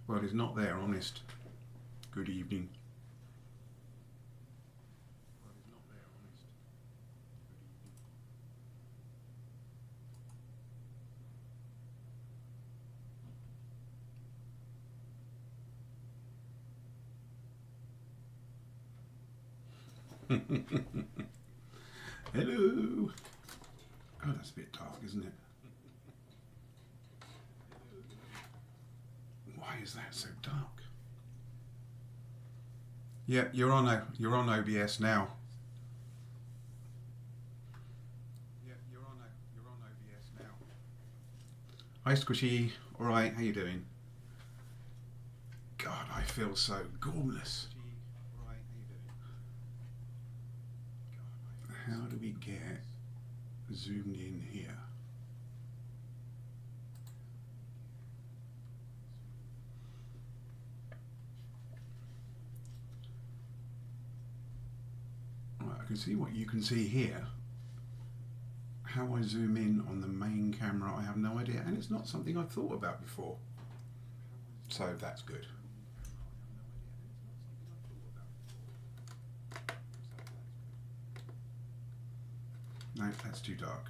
Well, it's not there, honest. Good evening. Hello. Oh, that's a bit dark, isn't it? Why is that so dark? Yeah, you're on OBS now. Yeah, you're on OBS now. Hi, Squishy. All right, how you doing? God, I feel so gormless. How do we get zoomed in here? Right, I can see what you can see here. How I zoom in on the main camera, I have no idea, and it's not something I've thought about before. So that's good. No, that's too dark.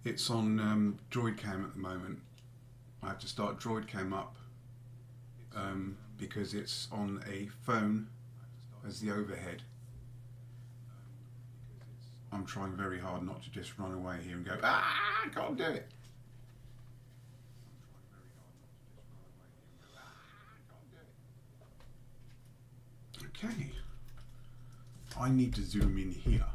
It's on DroidCam at the moment. I have to start DroidCam up because it's on a phone as the overhead. I'm trying very hard not to just run away here and go, I can't do it. Okay. I need to zoom in here.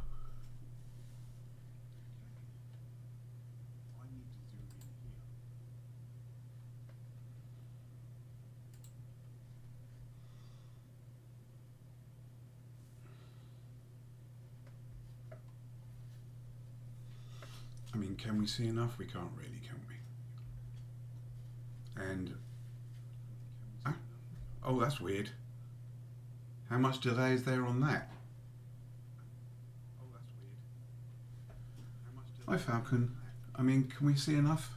I mean, can we see enough? We can't really, can we? And, oh, that's weird. How much delay is there on that? Hi, Falcon. I mean, can we see enough?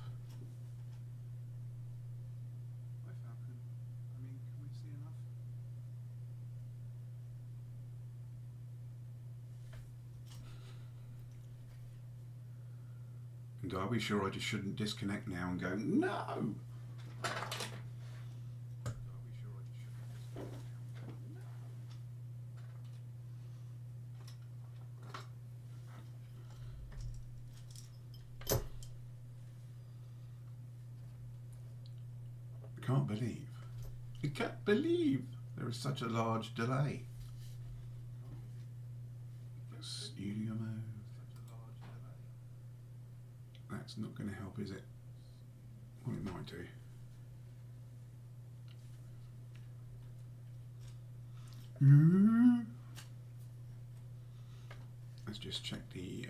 And are we sure I just shouldn't disconnect now and go, no? I can't believe there is such a large delay. Studio mode. That's not going to help, is it? Well, it might do. Let's just check the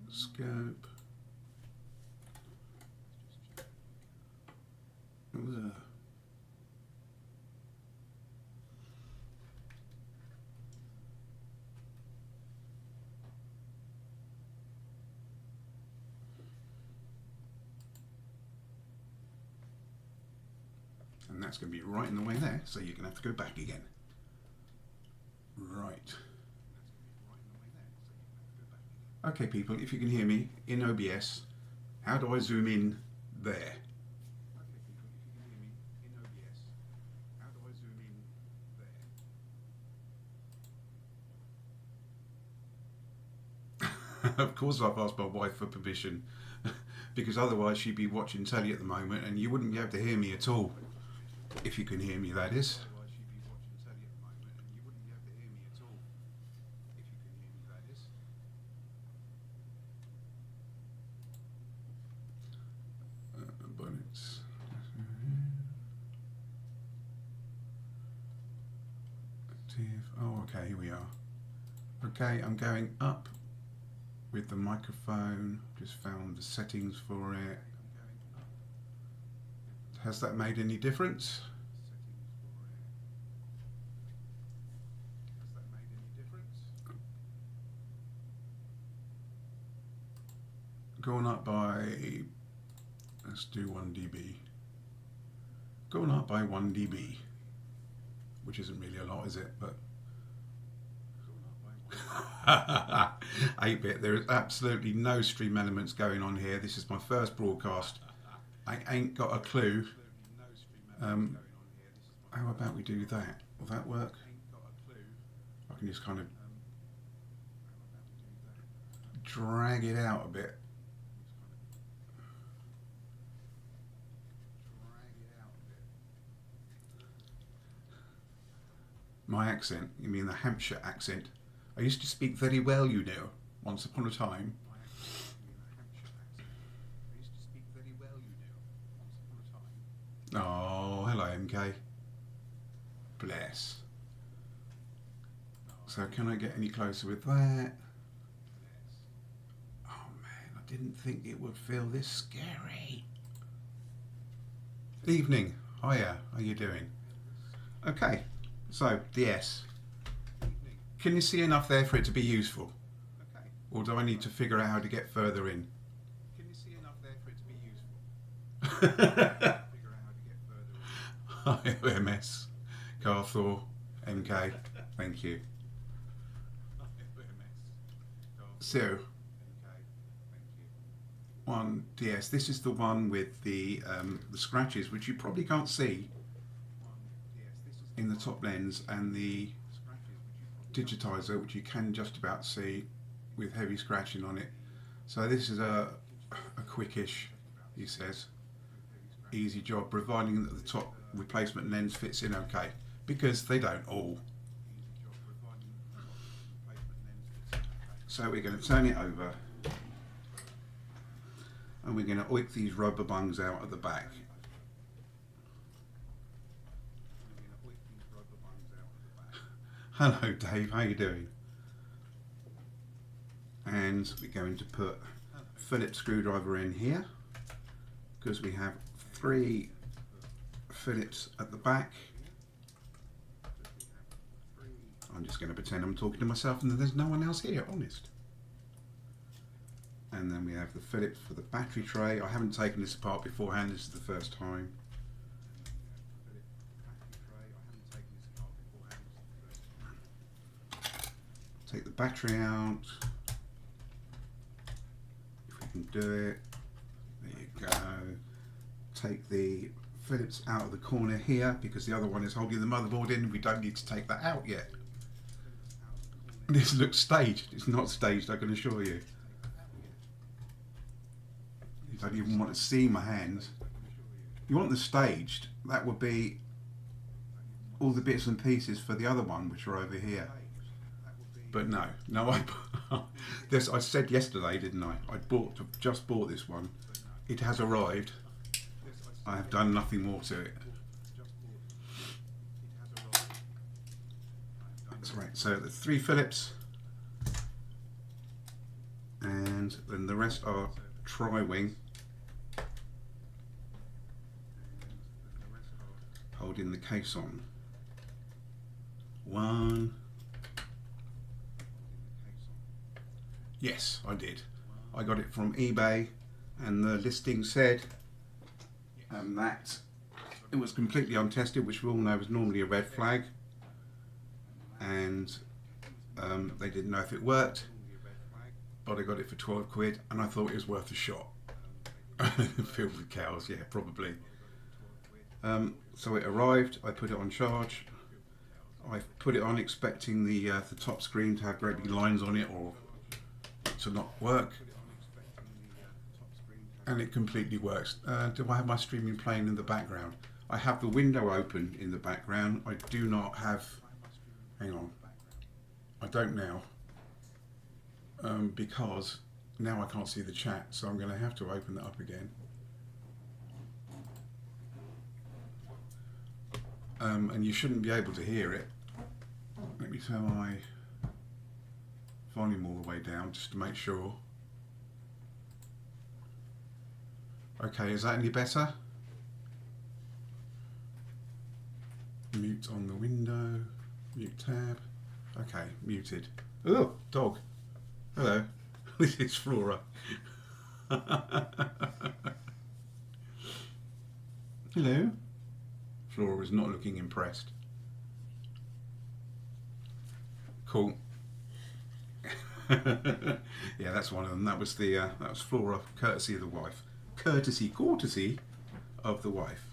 scope. Ugh. And that's going to be right in the way there, so you're going to have to go back again. Right. Okay, people, if you can hear me in OBS, how do I zoom in there? Of course I've asked my wife for permission, because otherwise she'd be watching telly at the moment and you wouldn't be able to hear me at all. If you can hear me, that is. Bonnets. Active. Oh, okay, here we are. Okay, I'm going up with the microphone. Just found the settings for it. Has that made any difference? Going up by, let's do 1 dB. Going up by 1 dB, which isn't really a lot, is it? But 8-bit, there is absolutely no stream elements going on here. This is my first broadcast. I ain't got a clue. How about we do that? Will that work? I can just kind of drag it out a bit. My accent, you mean the Hampshire accent? I used to speak very well, you know, once upon a time. Oh, hello MK. Bless. So can I get any closer with that? Oh man, I didn't think it would feel this scary. Evening. Hiya, how you doing? Okay, so DS. Can you see enough there for it to be useful? Or do I need to figure out how to get further in? Can you see enough there for it to be useful? Hi, MS, Carthor, MK, thank you. So, 1 DS, this is the one with the scratches, which you probably can't see in the top lens, and the digitizer, which you can just about see with heavy scratching on it. So this is a quickish, he says, easy job, providing that the top replacement lens fits in okay, because they don't all. So we're going to turn it over and we're going to oink these rubber bungs out at the back. Hello Dave, how you doing? And we're going to put a Phillips screwdriver in here because we have 3 Phillips at the back. I'm just going to pretend I'm talking to myself and there's no one else here, honest. And then we have the Phillips for the battery tray. I haven't taken this apart beforehand, this is the first time. Take the battery out, if we can do it, there you go. Take the Phillips out of the corner here because the other one is holding the motherboard in. We don't need to take that out yet. This looks staged. It's not staged, I can assure you. You don't even want to see my hands. You want the staged, that would be all the bits and pieces for the other one which are over here. But no, I said yesterday, didn't I? Just bought this one. It has arrived. I have done nothing more to it. That's right. So the 3 Phillips, and then the rest are tri-wing, holding the case on. 1. Yes, I did. I got it from eBay and the listing said that it was completely untested, which we all know is normally a red flag, and they didn't know if it worked, but I got it for 12 quid and I thought it was worth a shot. Filled with cows, yeah, probably. So it arrived, I put it on charge, I put it on expecting the top screen to have great big lines on it or to not work, and it completely works. Do I have my streaming playing in the background? I have the window open in the background. I do not have, hang on, I don't now, because now I can't see the chat, so I'm going to have to open that up again. And you shouldn't be able to hear it. Let me turn my volume all the way down just to make sure. Okay, is that any better? Mute on the window, mute tab. Okay, muted. Oh, dog. Hello. This is Flora. Hello. Flora is not looking impressed. Cool. Yeah, that's one of them. That was Flora, courtesy of the wife. Courtesy of the wife.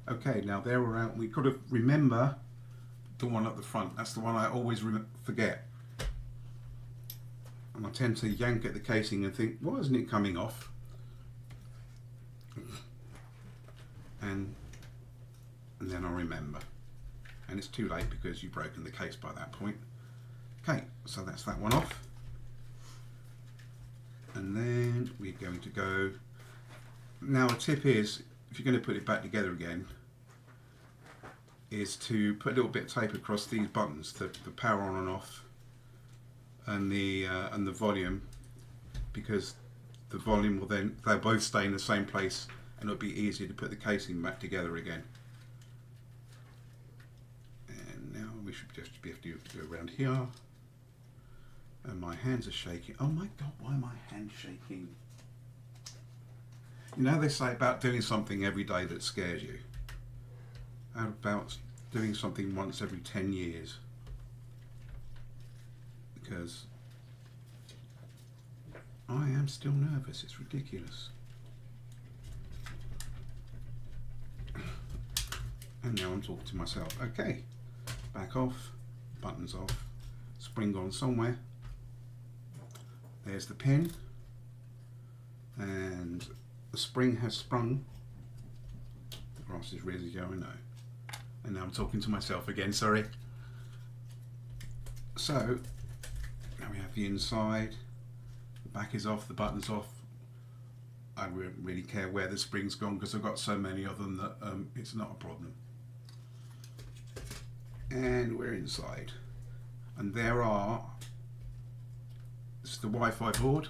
Okay, now there we're out. We've got to remember the one at the front. That's the one I always forget. And I tend to yank at the casing and think, why isn't it coming off? And then I remember. And it's too late because you've broken the case by that point. Okay, so that's that one off. And then we're going to go. Now a tip is, if you're going to put it back together again, is to put a little bit of tape across these buttons, the power on and off, and the volume, because the volume will then, they'll both stay in the same place and it'll be easier to put the casing back together again. And now we should just be able to go around here. And my hands are shaking. Oh my God, why are my hands shaking? You know, they say about doing something every day that scares you. How about doing something once every 10 years? Because I am still nervous, it's ridiculous. And now I'm talking to myself. Okay, back off, buttons off, spring on somewhere. There's the pin, and the spring has sprung. The grass is really going, I know. And now I'm talking to myself again, sorry. So, now we have the inside, the back is off, the button's off. I don't really care where the spring's gone because I've got so many of them that it's not a problem. And we're inside. And there are, this is the Wi-Fi board.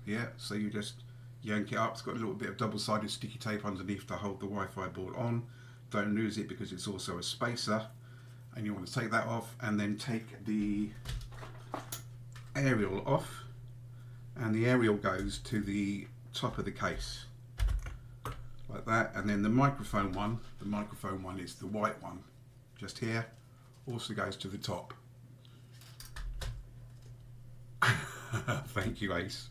Yeah, so you just yank it up. It's got a little bit of double-sided sticky tape underneath to hold the Wi-Fi board on. Don't lose it because it's also a spacer. And you want to take that off and then take the aerial off. And the aerial goes to the top of the case. Like that. And then the microphone one is the white one, just here, also goes to the top. Thank you, Ace.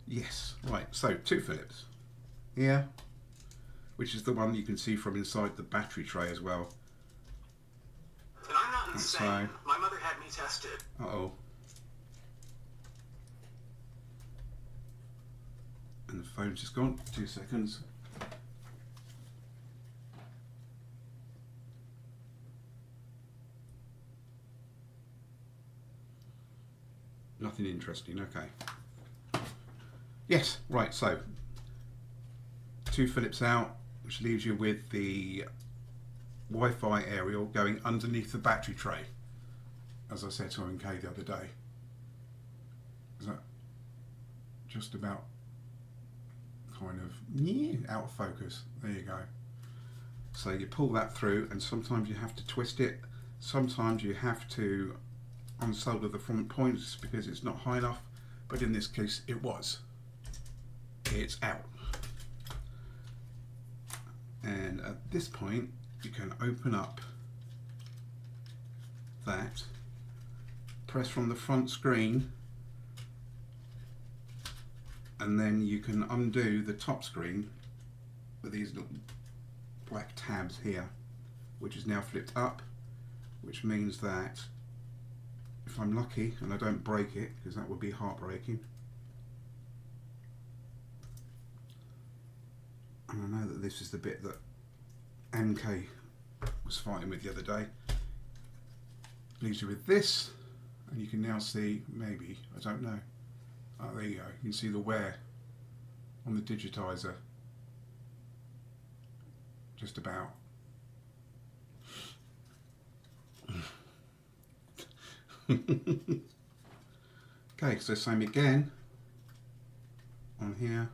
Yes, right, so 2 Phillips here, which is the one you can see from inside the battery tray as well. And I'm not insane. My mother had me tested. Uh-oh. And the phone's just gone. 2 seconds. Nothing interesting, okay. Yes, right, so 2 Phillips out, which leaves you with the Wi-Fi aerial going underneath the battery tray, as I said to MK the other day. Is that just about kind of out of focus? There you go. So you pull that through, and sometimes you have to twist it, sometimes you have to unsolder the front points because it's not high enough, but in this case it was. It's out. And at this point you can open up that, press from the front screen, and then you can undo the top screen with these little black tabs here, which is now flipped up, which means that if I'm lucky and I don't break it, because that would be heartbreaking, and I know that this is the bit that MK was fighting with the other day, leaves you with this, and you can now see, maybe, I don't know, oh there you go, you can see the wear on the digitizer, just about. Okay, so same again on here,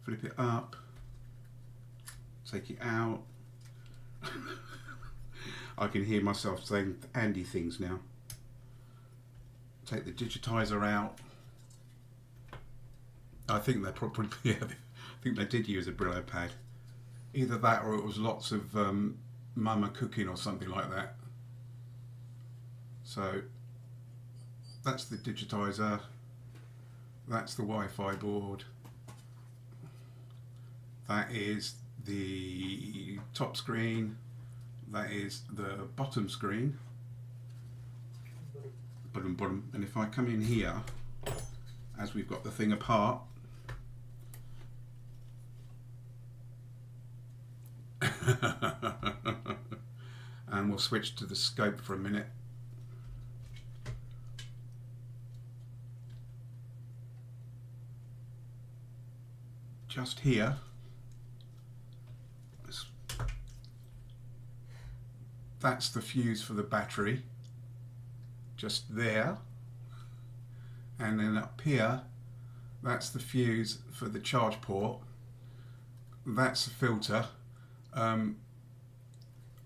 flip it up, take it out. I can hear myself saying Andy things now. Take the digitizer out. I think they probably, yeah, I think they did use a Brillo pad. Either that or it was lots of mama cooking or something like that. So that's the digitizer, that's the Wi-Fi board, that is the top screen, that is the bottom screen, bottom, and if I come in here, as we've got the thing apart, and we'll switch to the scope for a minute. Just here, that's the fuse for the battery, just there, and then up here, that's the fuse for the charge port, that's the filter.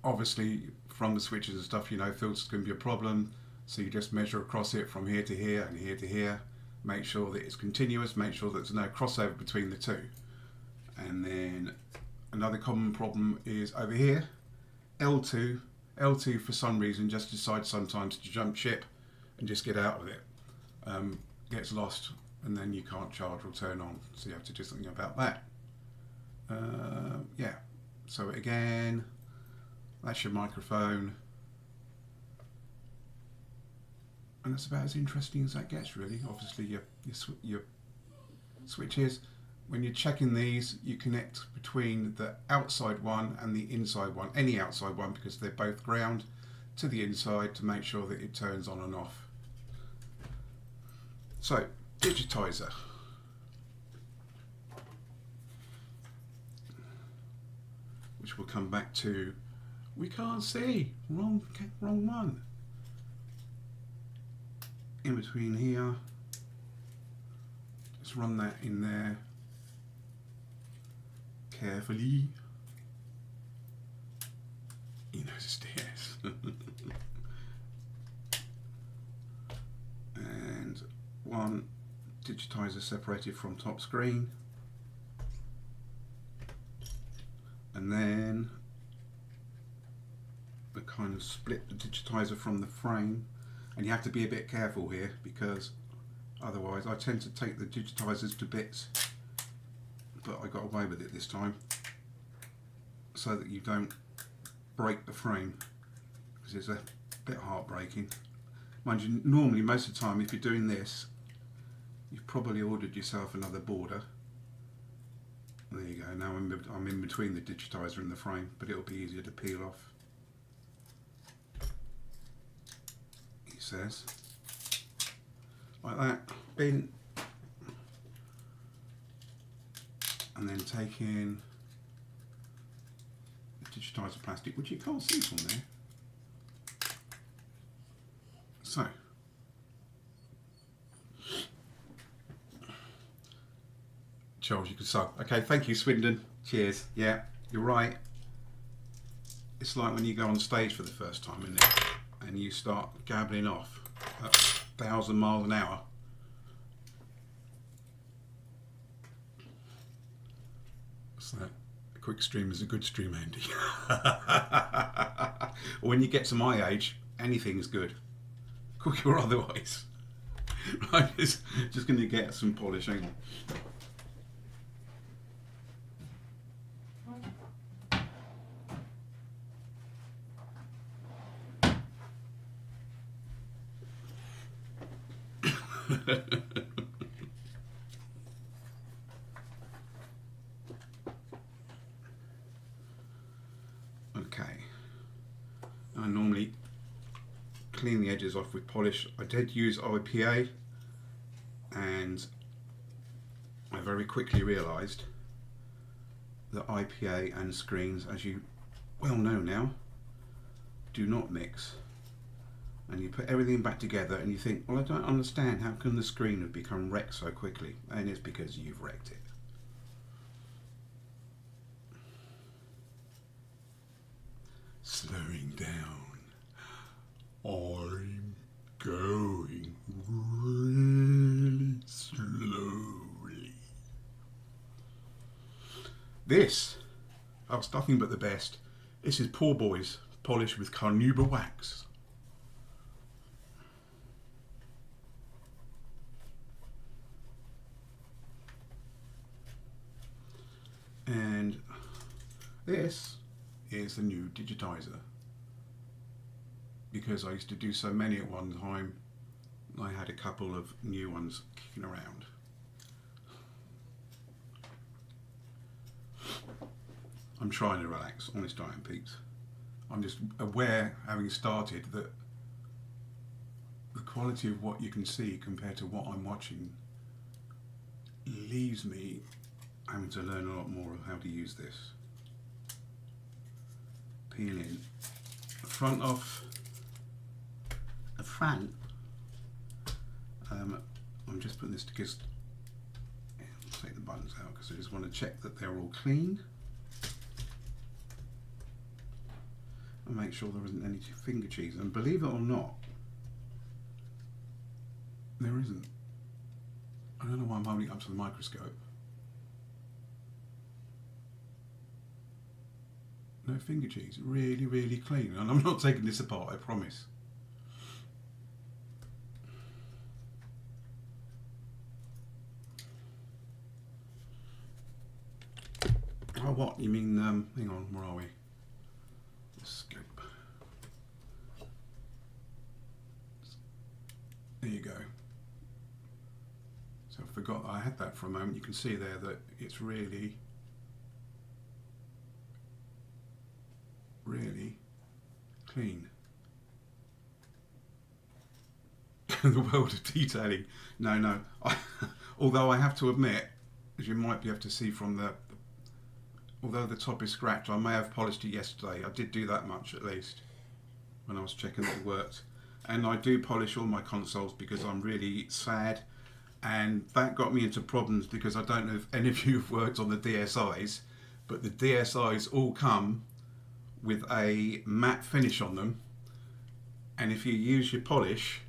Obviously from the switches and stuff, you know, filters can be a problem, so you just measure across it from here to here and here to here, make sure that it's continuous, make sure that there's no crossover between the two. And then another common problem is over here, L2 for some reason just decides sometimes to jump ship and just get out of it, gets lost, and then you can't charge or turn on, so you have to do something about that. Yeah, so again, that's your microphone, and that's about as interesting as that gets, really. Obviously your switches, when you're checking these, you connect between the outside one and the inside one, any outside one, because they're both ground, to the inside to make sure that it turns on and off. So, digitizer. Which we'll come back to. We can't see, wrong one. In between here, just run that in there carefully. He knows it's DS. And one digitizer separated from top screen, and then we kind of split the digitizer from the frame, and you have to be a bit careful here because otherwise I tend to take the digitizers to bits, but I got away with it this time so that you don't break the frame, because it's a bit heartbreaking. Mind you, normally most of the time if you're doing this, you've probably ordered yourself another border. There you go, now I'm in between the digitizer and the frame, but it'll be easier to peel off, he says. Like that, bin, and then take in the digitizer plastic, which you can't see from there. So, Charles, you can sew. Okay, thank you, Swindon. Cheers. Yeah, you're right. It's like when you go on stage for the first time, isn't it? And you start gabbling off at 1,000 miles an hour. What's that? A quick stream is a good stream, Andy. When you get to my age, anything's good, quick or otherwise. Right, just going to get some polish. Hang on. Okay, I normally clean the edges off with polish. I did use IPA, and I very quickly realised that IPA and screens, as you well know now, do not mix. and you put everything back together and you think, well, I don't understand, how can the screen have become wrecked so quickly? And it's because you've wrecked it. Slowing down. I'm going really slowly. This, oh, it's nothing but the best. This is Poor Boys polished with carnauba wax. And this is the new digitizer. Because I used to do so many at one time, I had a couple of new ones kicking around. I'm trying to relax, honest I am, peeps. I'm just aware, having started, that the quality of what you can see compared to what I'm watching leaves me having to learn a lot more of how to use this. Peeling the front off. The front. I'm just putting this to just take the buttons out because I just want to check that they're all clean and make sure there isn't any finger cheese. And believe it or not, there isn't. I don't know why I'm holding it up to the microscope. No finger cheese. Really, really clean. And I'm not taking this apart, I promise. Oh, what? You mean, hang on, where are we? Scope. There you go. So I forgot I had that for a moment. You can see there that it's really clean. The world of detailing. No. Although I have to admit, as you might be able to see from although the top is scratched, I may have polished it yesterday. I did do that much at least when I was checking that it worked. And I do polish all my consoles because I'm really sad, and that got me into problems because I don't know if any of you have worked on the DSIs, but the DSIs all come with a matte finish on them, and if you use your polish,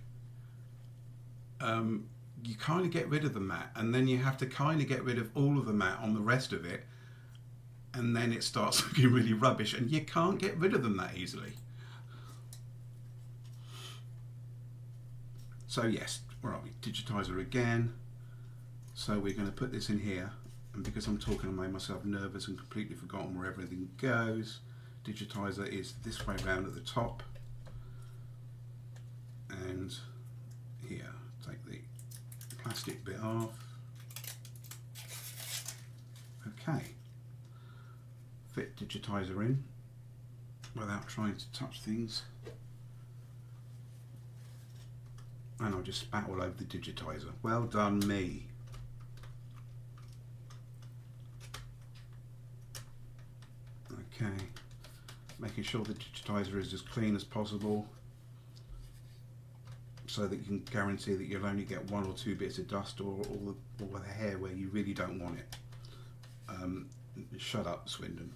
you kind of get rid of the matte, and then you have to kind of get rid of all of the matte on the rest of it, and then it starts looking really rubbish, and you can't get rid of them that easily. So yes, where are we? Digitizer again. So we're going to put this in here, and because I'm talking, I made myself nervous and completely forgotten where everything goes. Digitizer is this way round at the top, and here, take the plastic bit off. Okay, fit digitizer in without trying to touch things, and I'll just spat all over the digitizer. Well done me. Okay, making sure the digitizer is as clean as possible so that you can guarantee that you'll only get one or two bits of dust or all the hair where you really don't want it. Shut up, Swindon.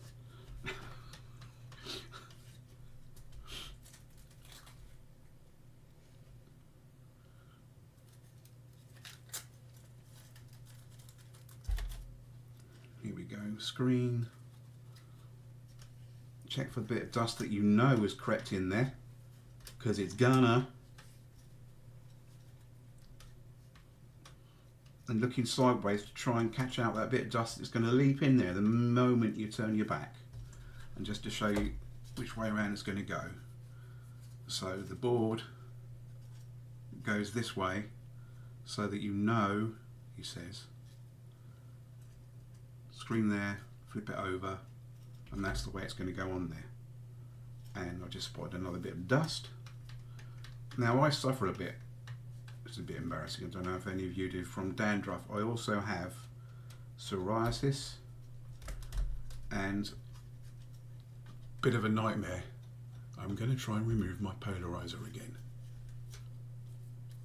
Here we go, screen. Check for a bit of dust that you know has crept in there, because it's gonna. And looking sideways to try and catch out that bit of dust that's going to leap in there the moment you turn your back. And just to show you which way around it's going to go. So the board goes this way so that you know, he says, screen there, flip it over, and that's the way it's going to go on there. And I just spotted another bit of dust. Now I suffer a bit. It's a bit embarrassing, I don't know if any of you do, from dandruff. I also have psoriasis and a bit of a nightmare. I'm going to try and remove my polarizer again.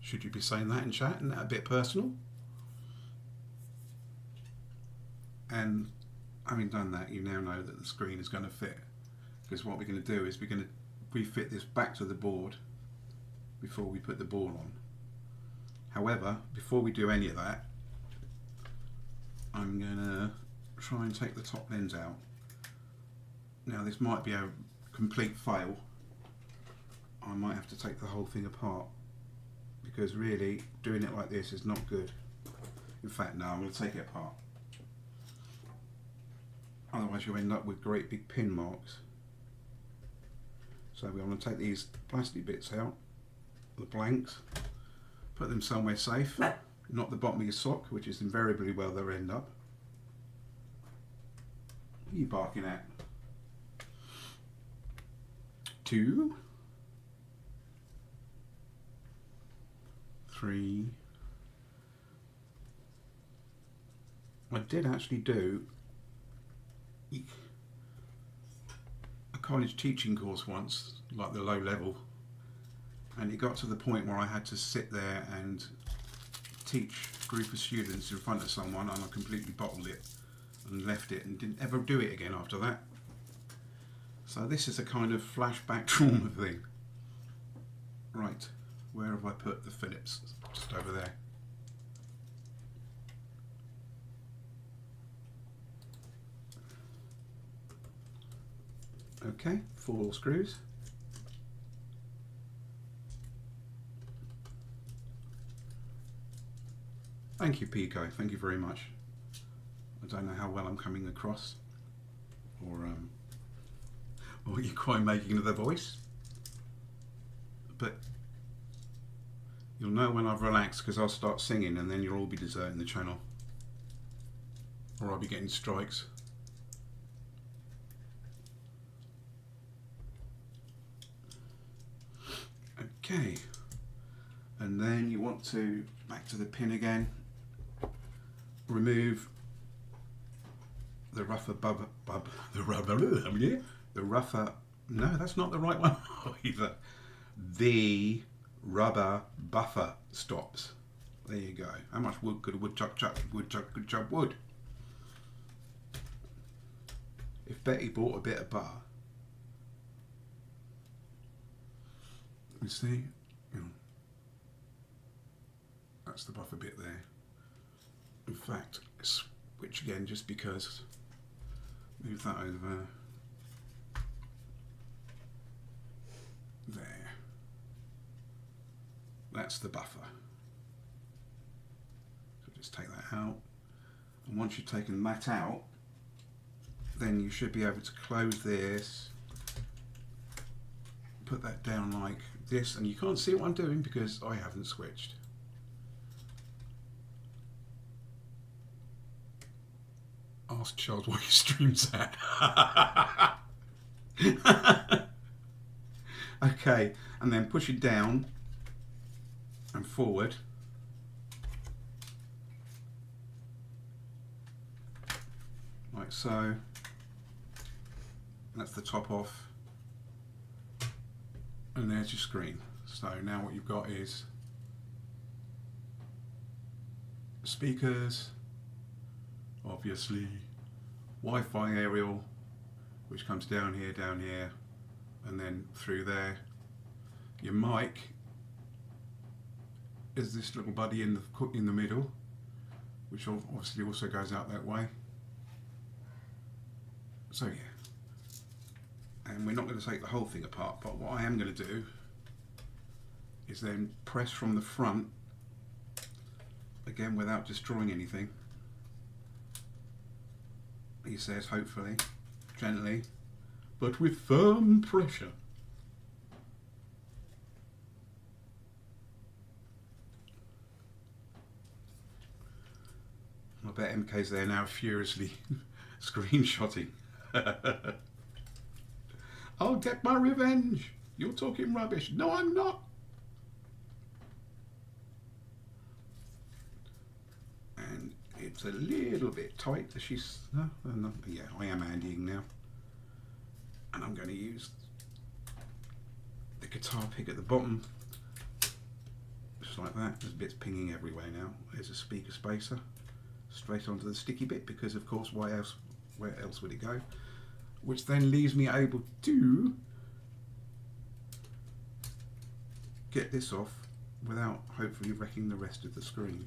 Should you be saying that in chat? Isn't that a bit personal? And having done that, you now know that the screen is going to fit, because what we're going to do is we're going to refit this back to the board before we put the ball on. However, before we do any of that, I'm going to try and take the top lens out. Now this might be a complete fail. I might have to take the whole thing apart, because really doing it like this is not good. In fact, no, I'm going to take it apart. Otherwise you'll end up with great big pin marks. So we want to take these plastic bits out, the blanks, put them somewhere safe, not the bottom of your sock, which is invariably where they'll end up. What are you barking at? 2, 3. I did actually do a college teaching course once, like the low level, and it got to the point where I had to sit there and teach a group of students in front of someone, and I completely bottled it and left it and didn't ever do it again after that. So this is a kind of flashback trauma thing. Right, where have I put the Phillips? Just over there. Okay, 4 screws. Thank you, Pico. Thank you very much. I don't know how well I'm coming across, or you're quite making the voice, but you'll know when I've relaxed, because I'll start singing and then you'll all be deserting the channel, or I'll be getting strikes. Okay, and then you want to, back to the pin again, remove the rougher no, that's not the right one either. The rubber buffer stops. There you go. How much wood could a woodchuck chuck? Woodchuck could chop wood. If Betty bought a bit of butter, you see, that's the buffer bit there. In fact, switch again just because. Move that over. There. That's the buffer. So just take that out. And once you've taken that out, then you should be able to close this, put that down like this, and you can't see what I'm doing because I haven't switched. Ask Charles what your stream's at. Okay, and then push it down and forward. Like so. That's the top off. And there's your screen. So now what you've got is speakers, obviously, Wi-Fi aerial, which comes down here, and then through there. Your mic is this little buddy in the middle, which obviously also goes out that way. So yeah, and we're not going to take the whole thing apart, but what I am going to do is then press from the front, again without destroying anything. He says, hopefully, gently, but with firm pressure. I bet MK's there now furiously screenshotting. I'll get my revenge. You're talking rubbish. No, I'm not. And it's a little bit tight. She's no, yeah, I am handying now, and I'm going to use the guitar pick at the bottom, looks like that. There's bits pinging everywhere now. There's a speaker spacer straight onto the sticky bit because of course where else would it go? Which then leaves me able to get this off without hopefully wrecking the rest of the screen.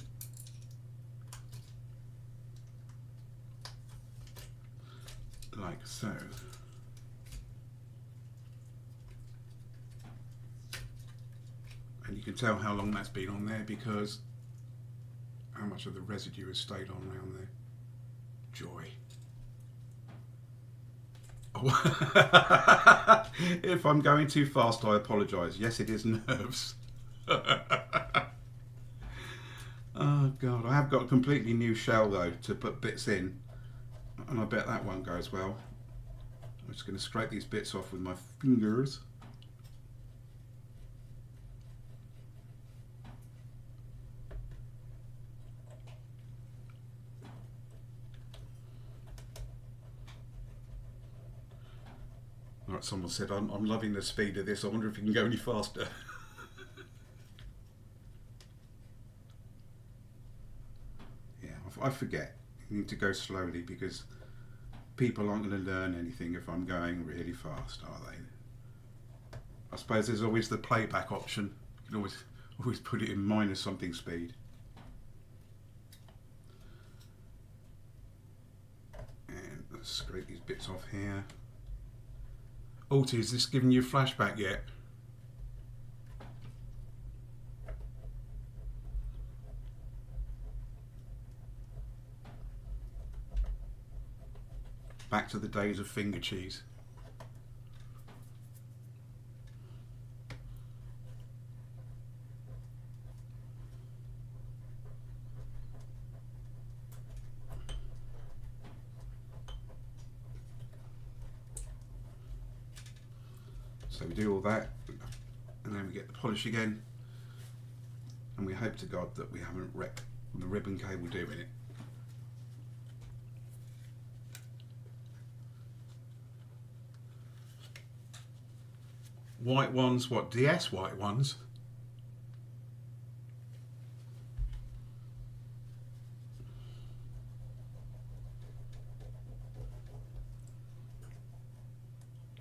Like so. And you can tell how long that's been on there because how much of the residue has stayed on around there. Joy. Oh. If I'm going too fast, I apologise. Yes, it is nerves. Oh God, I have got a completely new shell though to put bits in, and I bet that won't go as well. I'm just going to scrape these bits off with my fingers. Right, someone said, I'm loving the speed of this. I wonder if you can go any faster. Yeah, I forget. You need to go slowly because people aren't going to learn anything if I'm going really fast, are they? I suppose there's always the playback option. You can always put it in minus something speed. And let's scrape these bits off here. Alty, is this giving you a flashback yet? Back to the days of finger cheese. So we do all that, and then we get the polish again, and we hope to God that we haven't wrecked the ribbon cable doing it. White ones, what, DS white ones?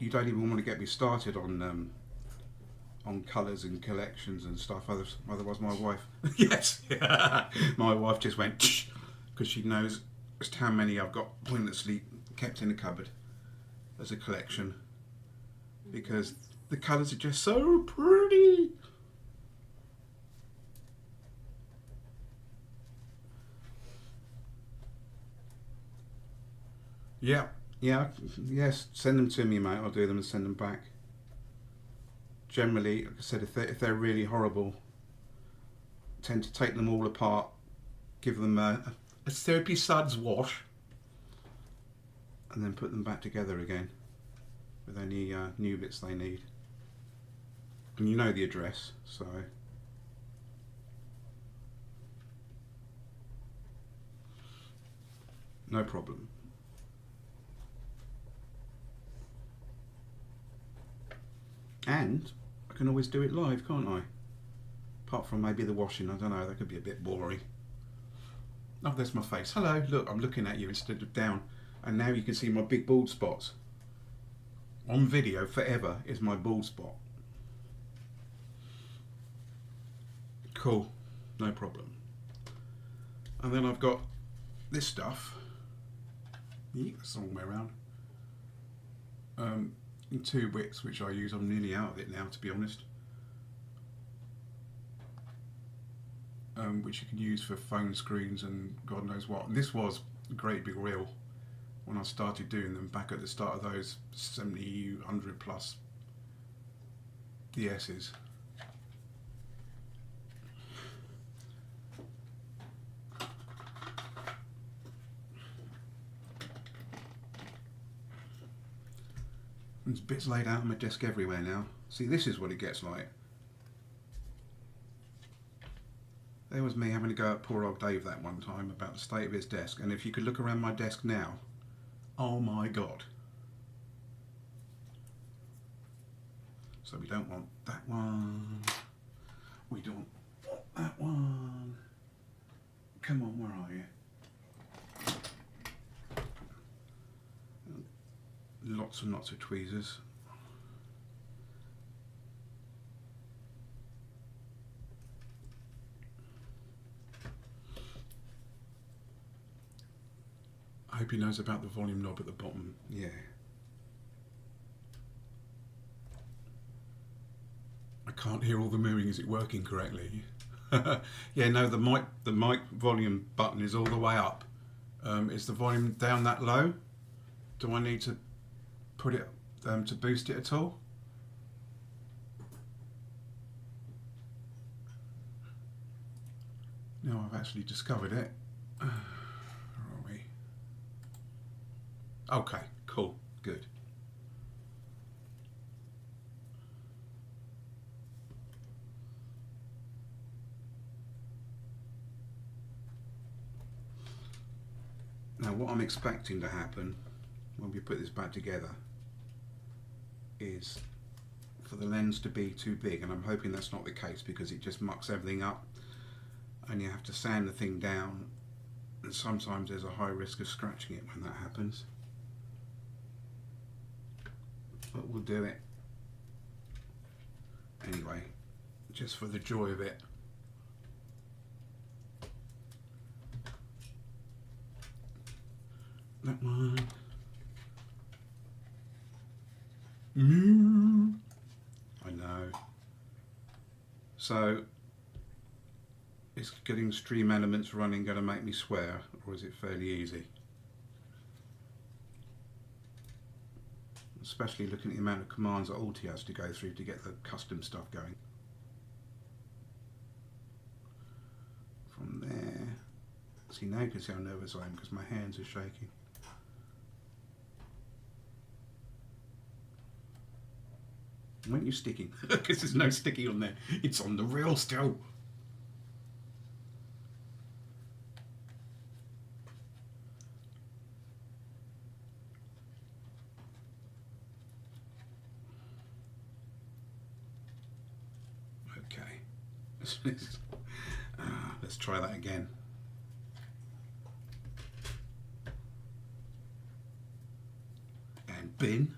You don't even want to get me started on colours and collections and stuff. Otherwise, my wife, yes, my wife just went because she knows just how many I've got pointlessly kept in a cupboard as a collection because the colours are just so pretty. Yeah. Yeah, yes, send them to me, mate. I'll do them and send them back. Generally, like I said, if they're really horrible, I tend to take them all apart, give them a soapy suds wash, and then put them back together again with any new bits they need. And you know the address, so. No problem. And I can always do it live, can't I? Apart from maybe the washing, I don't know, that could be a bit boring. Oh, there's my face. Hello, look, I'm looking at you instead of down. And now you can see my big bald spots. On video, forever, is my bald spot. Cool, no problem. And then I've got this stuff. That's the wrong way around. In 2 wicks, which I use. I'm nearly out of it now, to be honest. Which you can use for phone screens and God knows what. And this was a great big reel when I started doing them back at the start of those 70, 100 plus DS's. There's bits laid out on my desk everywhere now. See, this is what it gets like. There was me having to go at poor old Dave that one time about the state of his desk, and if you could look around my desk now, oh my God. So we don't want that one. We don't want That one. Come on, where are you? Lots and lots of tweezers. I hope he knows about the volume knob at the bottom. Yeah. I can't hear all the mooing. Is it working correctly? Yeah, no, the mic volume button is all the way up. Is the volume down that low? Do I need to put it to boost it at all? No, I've actually discovered it. Where are we? Okay, cool, good. Now what I'm expecting to happen when we put this back together is for the lens to be too big, and I'm hoping that's not the case because it just mucks everything up and you have to sand the thing down, and sometimes there's a high risk of scratching it when that happens. But we'll do it anyway, just for the joy of it. That one. I know. So, is getting stream elements running going to make me swear, or is it fairly easy? Especially looking at the amount of commands that Alti has to go through to get the custom stuff going. From there, see, now you can see how nervous I am because my hands are shaking. Weren't you sticking? Because there's no sticky on there. It's on the reel still. Okay. Let's try that again. And bin.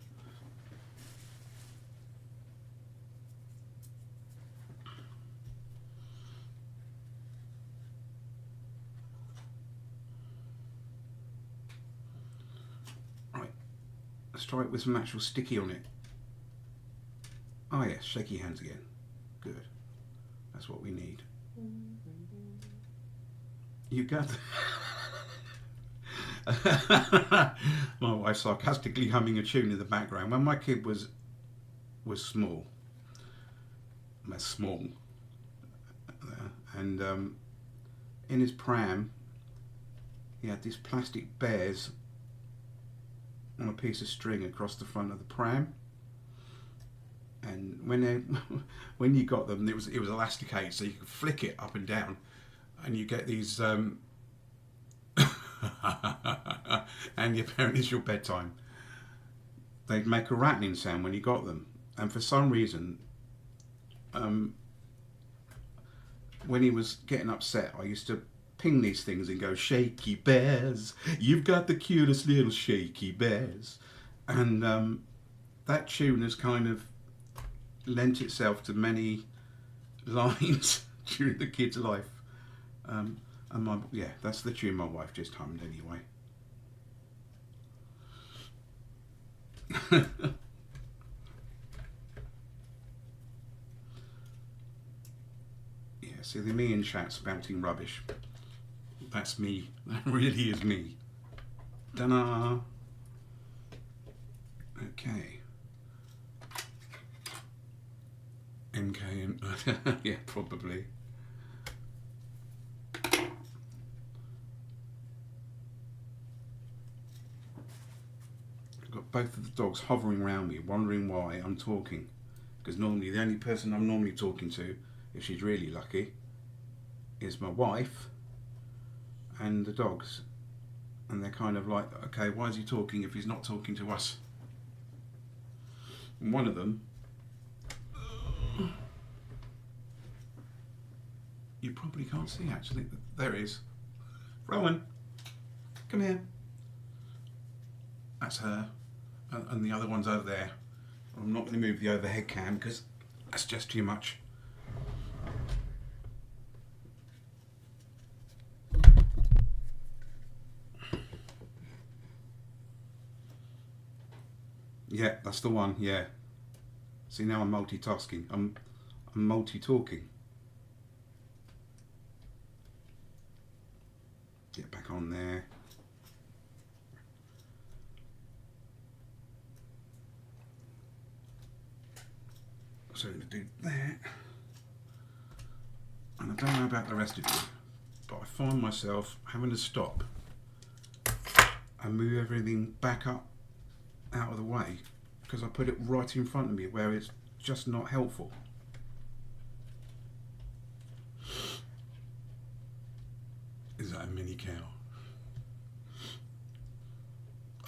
Let's try it with some actual sticky on it. Oh yes, shaky hands again. Good. That's what we need. You got my wife sarcastically humming a tune in the background. When my kid was small, and in his pram he had these plastic bears on a piece of string across the front of the pram, and when you got them, it was elasticated, so you could flick it up and down, and you get these and apparently it's your bedtime. They'd make a rattling sound when you got them, and for some reason, when he was getting upset, I used to ping these things and go, shaky bears, you've got the cutest little shaky bears. And that tune has kind of lent itself to many lines during the kid's life. And that's the tune my wife just hummed anyway. Yeah, see, the me in chat's spouting rubbish. That's me. That really is me. Ta-da! Okay. MK, yeah, probably. I've got both of the dogs hovering around me, wondering why I'm talking. Because normally the only person I'm normally talking to, if she's really lucky, is my wife and the dogs, and they're kind of like, okay, why is he talking if he's not talking to us? And one of them you probably can't see actually. There it is. Rowan, come here. That's her, and the other one's over there. I'm not going to move the overhead cam because that's just too much. Yeah, that's the one. Yeah. See, now I'm multitasking. I'm multi-talking. Get back on there. So I'm going to do that. And I don't know about the rest of you, but I find myself having to stop and move everything back up out of the way because I put it right in front of me where it's just not helpful. Is that a mini cow?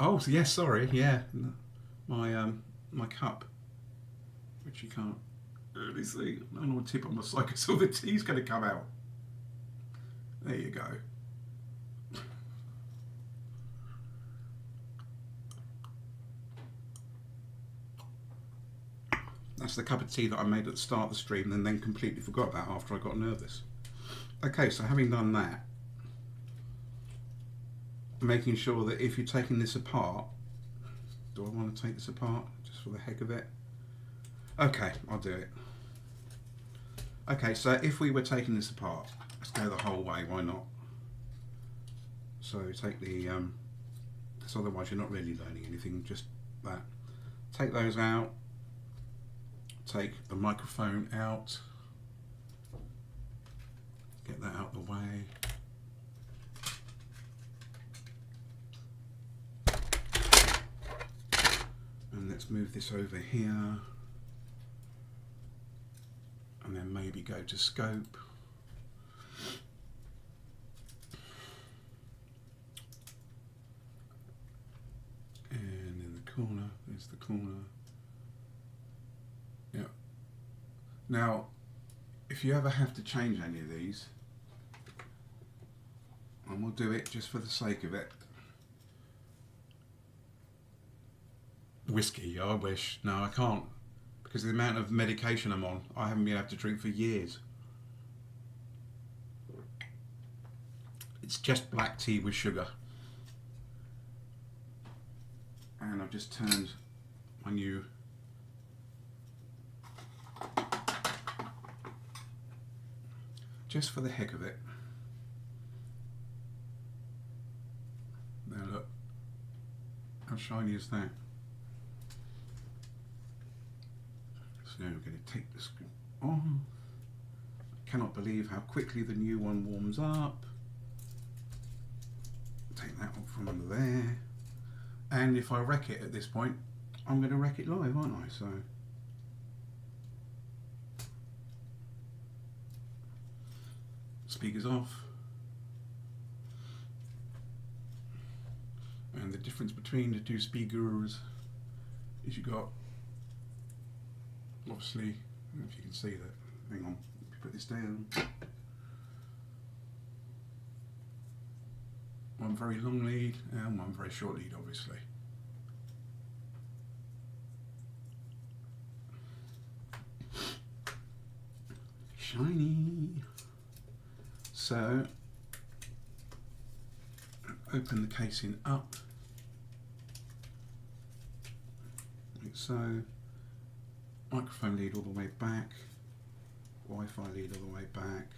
Oh yes, sorry, yeah, my cup, which you can't really see. I don't want to tip on my side because all the tea's going to come out. There you go. That's the cup of tea that I made at the start of the stream and then completely forgot about after I got nervous. Okay, so having done that, making sure that if you're taking this apart, do I want to take this apart just for the heck of it? Okay, I'll do it. Okay, so if we were taking this apart, let's go the whole way, why not? So take the, because otherwise you're not really learning anything, just that. Take those out. Take the microphone out, get that out of the way. And let's move this over here. And then maybe go to scope. And in the corner, there's the corner. Yeah. Now, if you ever have to change any of these, and we'll do it just for the sake of it. Whiskey, I wish. No, I can't. Because of the amount of medication I'm on, I haven't been able to drink for years. It's just black tea with sugar. And I've just turned my new just for the heck of it. Now look, how shiny is that? So now we're going to take the screw on. I cannot believe how quickly the new one warms up. Take that off from under there. And if I wreck it at this point, I'm going to wreck it live, aren't I? So speakers off. And the difference between the two speakers is you got, obviously, I don't know if you can see that. Hang on, let me put this down. One very long lead and one very short lead, obviously. Shiny. So, open the casing up, like so, microphone lead all the way back, Wi-Fi lead all the way back,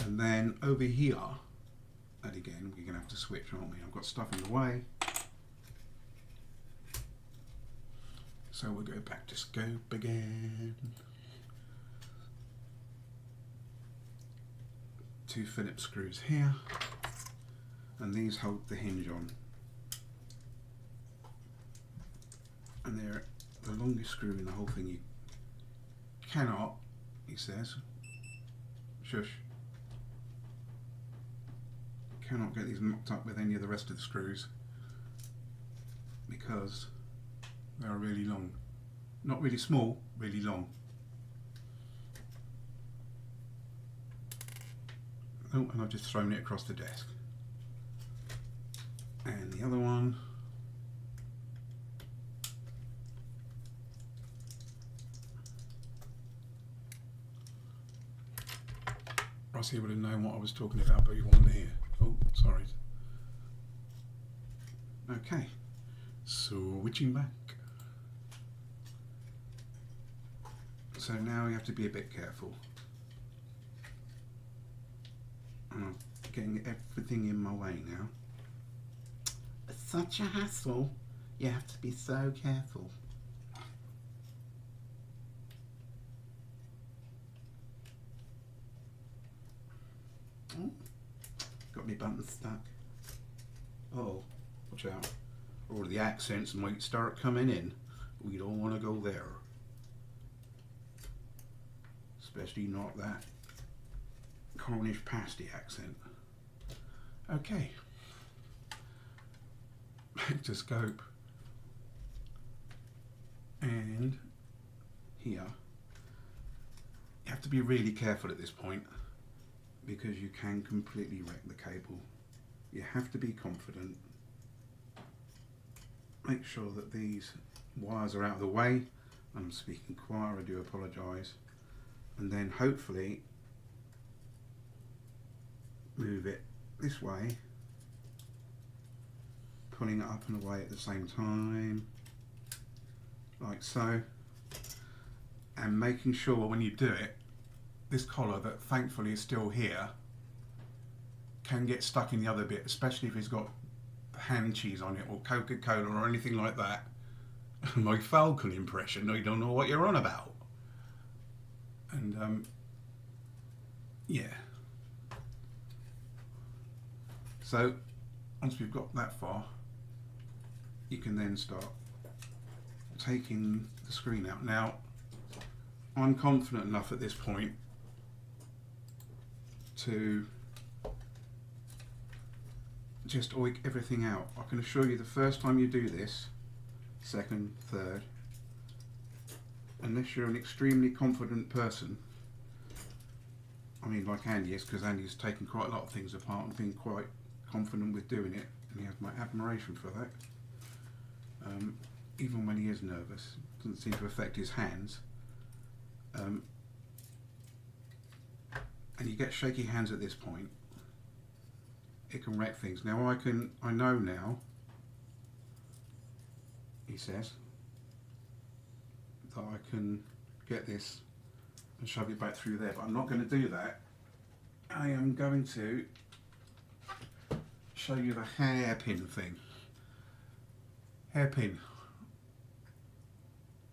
and then over here, and again, we're going to have to switch, aren't we? I've got stuff in the way. So we'll go back to scope again. 2 Phillips screws here, and these hold the hinge on. And they're the longest screw in the whole thing. You cannot, he says, shush, cannot get these mocked up with any of the rest of the screws because they are really long. Not really small, really long. Oh, and I've just thrown it across the desk. And the other one. Rossi would have known what I was talking about, but he wasn't here. Oh, sorry. Okay, switching back. So now you have to be a bit careful. I'm getting everything in my way now. It's such a hassle. You have to be so careful. Oh, got me button stuck. Oh, watch out. Or the accents might start coming in. We don't want to go there. Especially not that Cornish pasty accent. Okay. Back to scope. And here. You have to be really careful at this point, because you can completely wreck the cable. You have to be confident. Make sure that these wires are out of the way. I'm speaking quiet, I do apologise. And then hopefully move it this way, pulling it up and away at the same time, like so. And making sure when you do it, this collar that thankfully is still here can get stuck in the other bit, especially if it's got hand cheese on it or Coca-Cola or anything like that. My Falcon impression, I don't know what you're on about. And yeah. So once we've got that far, you can then start taking the screen out. Now, I'm confident enough at this point to just oink everything out. I can assure you the first time you do this, second, third, unless you're an extremely confident person, I mean like Andy is, because Andy's taken quite a lot of things apart and been quite confident with doing it, and he has my admiration for that. Even when he is nervous, it doesn't seem to affect his hands. And you get shaky hands at this point, it can wreck things. Now I know now, he says, that I can get this and shove it back through there, but I'm not going to do that. I am going to show you the hairpin thing. Hairpin.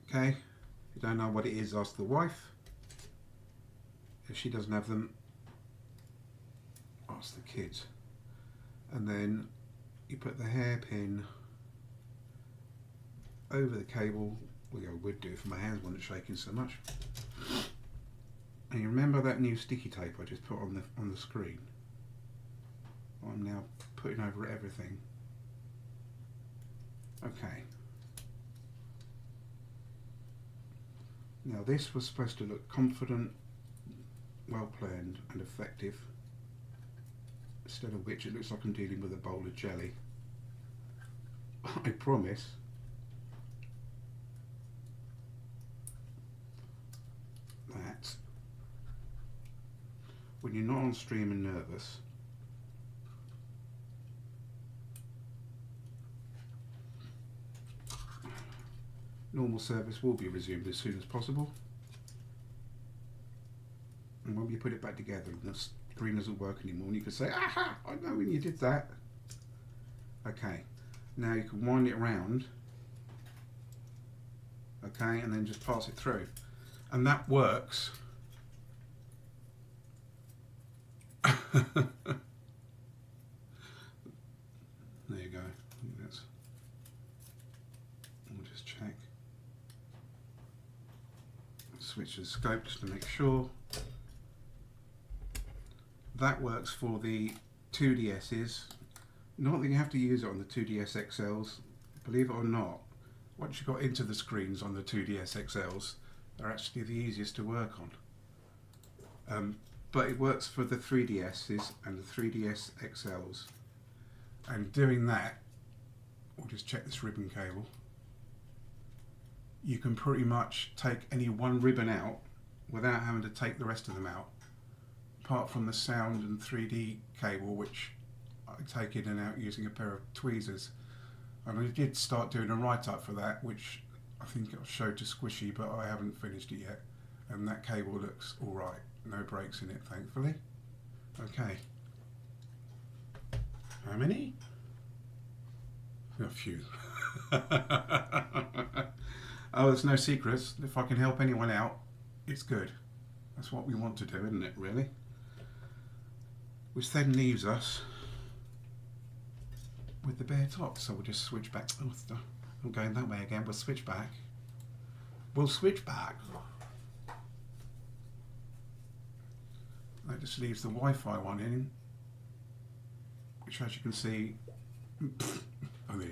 Okay, if you don't know what it is, ask the wife. If she doesn't have them, ask the kids. And then you put the hairpin over the cable. Well, I would do if my hands weren't shaking so much. And you remember that new sticky tape I just put on the screen? I'm now putting over everything. Okay. Now this was supposed to look confident, well planned and effective, instead of which it looks like I'm dealing with a bowl of jelly. I promise that when you're not on stream and nervous, normal service will be resumed as soon as possible. And when you put it back together and the screen doesn't work anymore, and you can say, aha, I know when you did that. Okay, now you can wind it around, okay, and then just pass it through. And that works. There you go. We'll just check. Switch the scope just to make sure. That works for the 2DS's. Not that you have to use it on the 2DS XLs. Believe it or not, once you got into the screens on the 2DS XLs, they're actually the easiest to work on. but it works for the 3DSs and the 3DS XLs. And doing that, we'll just check this ribbon cable. You can pretty much take any one ribbon out without having to take the rest of them out, apart from the sound and 3D cable, which I take in and out using a pair of tweezers. And I did start doing a write-up for that, which I think I showed to Squishy, but I haven't finished it yet. And that cable looks alright, no breaks in it, thankfully. Okay. How many? A few. Oh, there's no secrets. If I can help anyone out, it's good. That's what we want to do, isn't it, really? Which then leaves us with the bare top. So we'll just switch back. Oh, I'm going that way again. We'll switch back. We'll switch back. That just leaves the Wi-Fi one in, which, as you can see, oh there.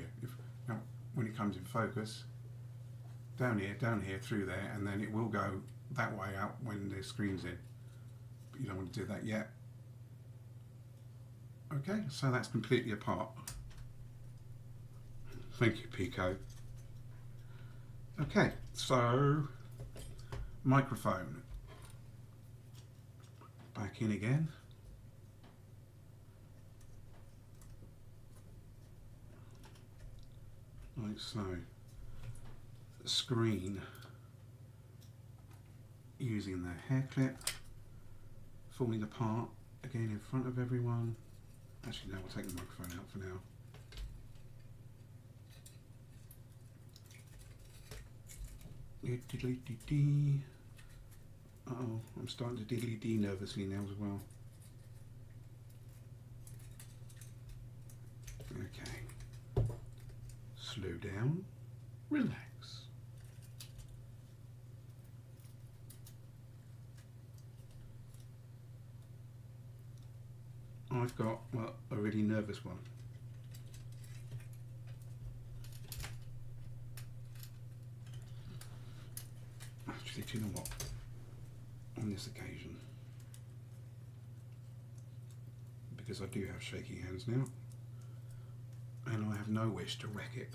Now, when it comes in focus, down here, through there, and then it will go that way out when the screen's in. But you don't want to do that yet. Okay, so that's completely apart. Thank you, Pico. Okay, so microphone. Back in again. Like so. Screen using the hair clip, falling apart again in front of everyone. Actually, no, we'll take the microphone out for now. Diddly-dee-dee. Uh-oh, I'm starting to diddly-dee nervously now as well. Okay. Slow down. Relax. I've got, well, a really nervous one. Actually, do you know what? On this occasion, because I do have shaky hands now, and I have no wish to wreck it.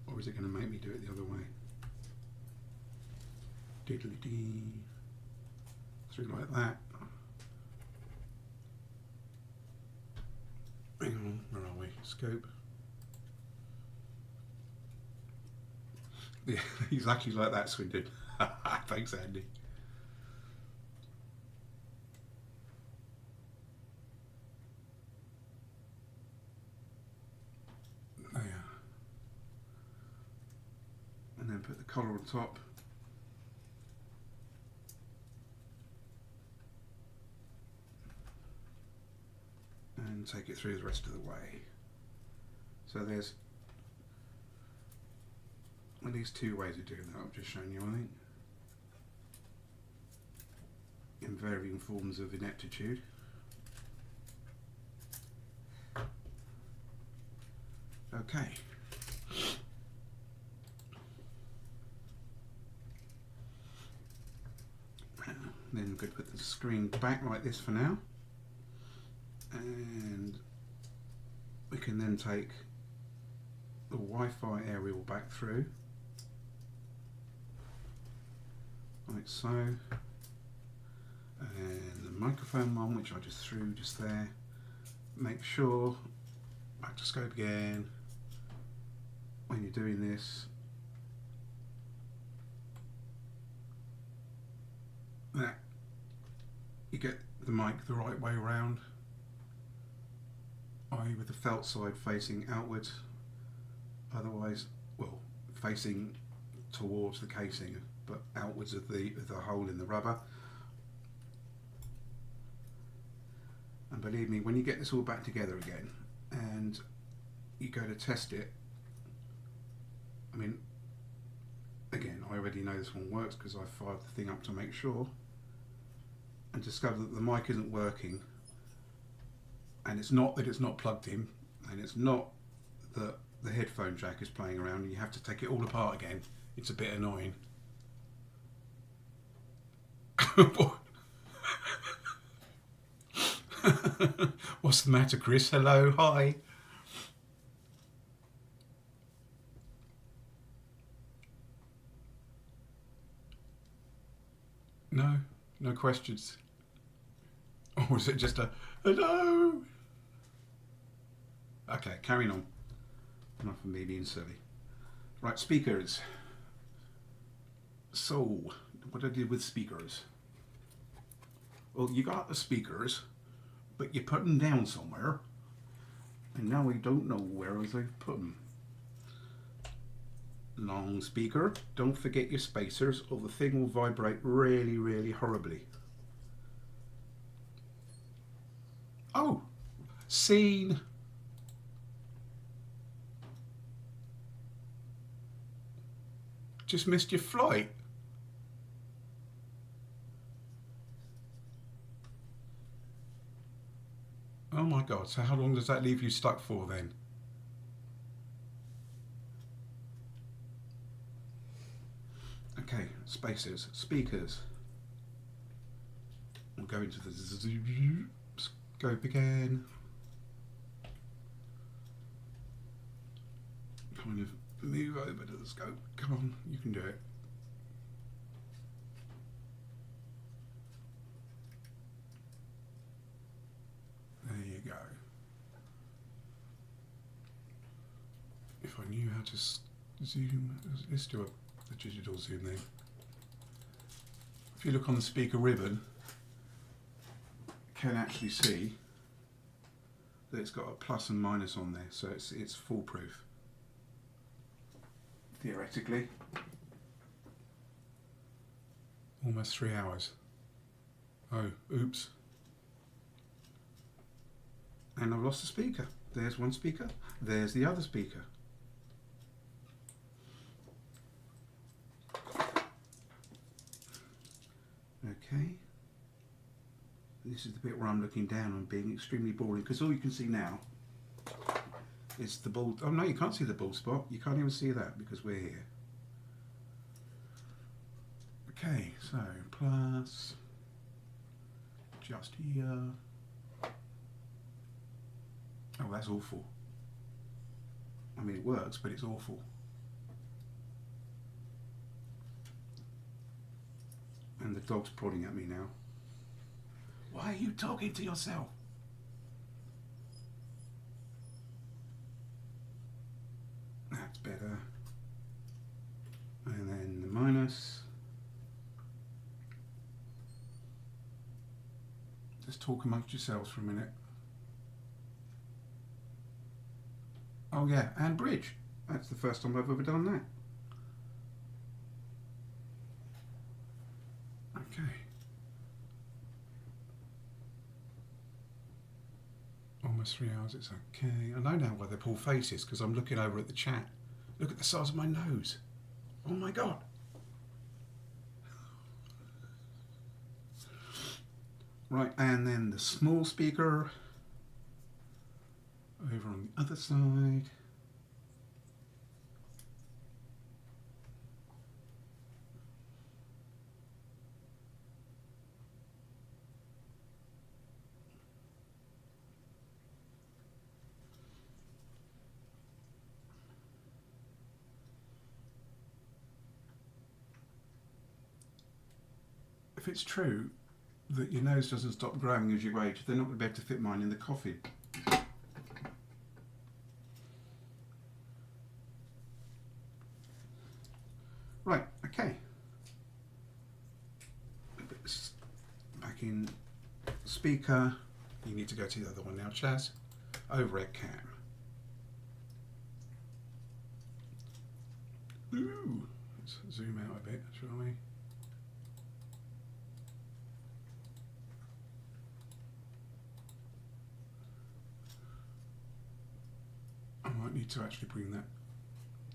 Or is it going to make me do it the other way? Diddly-dee. Through like that. Hang on, where are we? Scope. Yeah, exactly like that, Swindon. Thanks, Andy. There. And then put the collar on top. And take it through the rest of the way. So there's at least two ways of doing that. I've just shown you, I think, in varying forms of ineptitude. Okay. Then I'm going to put the screen back like this for now. And we can then take the Wi-Fi aerial back through, like so, and the microphone one, which I just threw just there. Make sure, back to scope again, when you're doing this, that you get the mic the right way around, i.e. with the felt side facing outwards, otherwise, well, facing towards the casing but outwards of the hole in the rubber. And believe me, when you get this all back together again and you go to test it, I mean, again, I already know this one works because I fired the thing up to make sure, and discover that the mic isn't working, and it's not that it's not plugged in, and it's not that the headphone jack is playing around and you have to take it all apart again, it's a bit annoying. What's the matter, Chris? Hello, hi. No questions. Or is it just a hello? Okay, carrying on. Enough of me being silly. Right, speakers. So, what I did with speakers. Well, you got the speakers, but you put them down somewhere, and now I don't know where I put them. Long speaker, don't forget your spacers or the thing will vibrate really, really horribly. Oh, scene. Just missed your flight. Oh my God, so how long does that leave you stuck for then? Okay, spacers, speakers. We'll go into the scope again. Kind of move over to the scope. Come on, you can do it. There you go. If I knew how to zoom, let's do a digital zoom then. If you look on the speaker ribbon, you can actually see that it's got a plus and minus on there, so it's foolproof. Theoretically. Almost 3 hours. Oh, oops. And I've lost the speaker. There's one speaker, there's the other speaker. Okay. This is the bit where I'm looking down and being extremely boring, because all you can see now is the bald. Oh no, you can't see the bald spot. You can't even see that because we're here. Okay, so plus just here. Oh, that's awful. I mean, it works, but it's awful. And the dog's prodding at me now. Why are you talking to yourself? That's better. And then the minus. Just talk amongst yourselves for a minute. Oh yeah, and bridge. That's the first time I've ever done that. Okay. Almost 3 hours, it's okay. I know now why they pull faces, because I'm looking over at the chat. Look at the size of my nose. Oh my God. Right, and then the small speaker over on the other side. If it's true that your nose doesn't stop growing as you age, they're not going to be able to fit mine in the coffin. Right, okay. Back in speaker. You need to go to the other one now, Chaz. Overhead cam. Ooh, let's zoom out a bit, shall we? I might need to actually bring that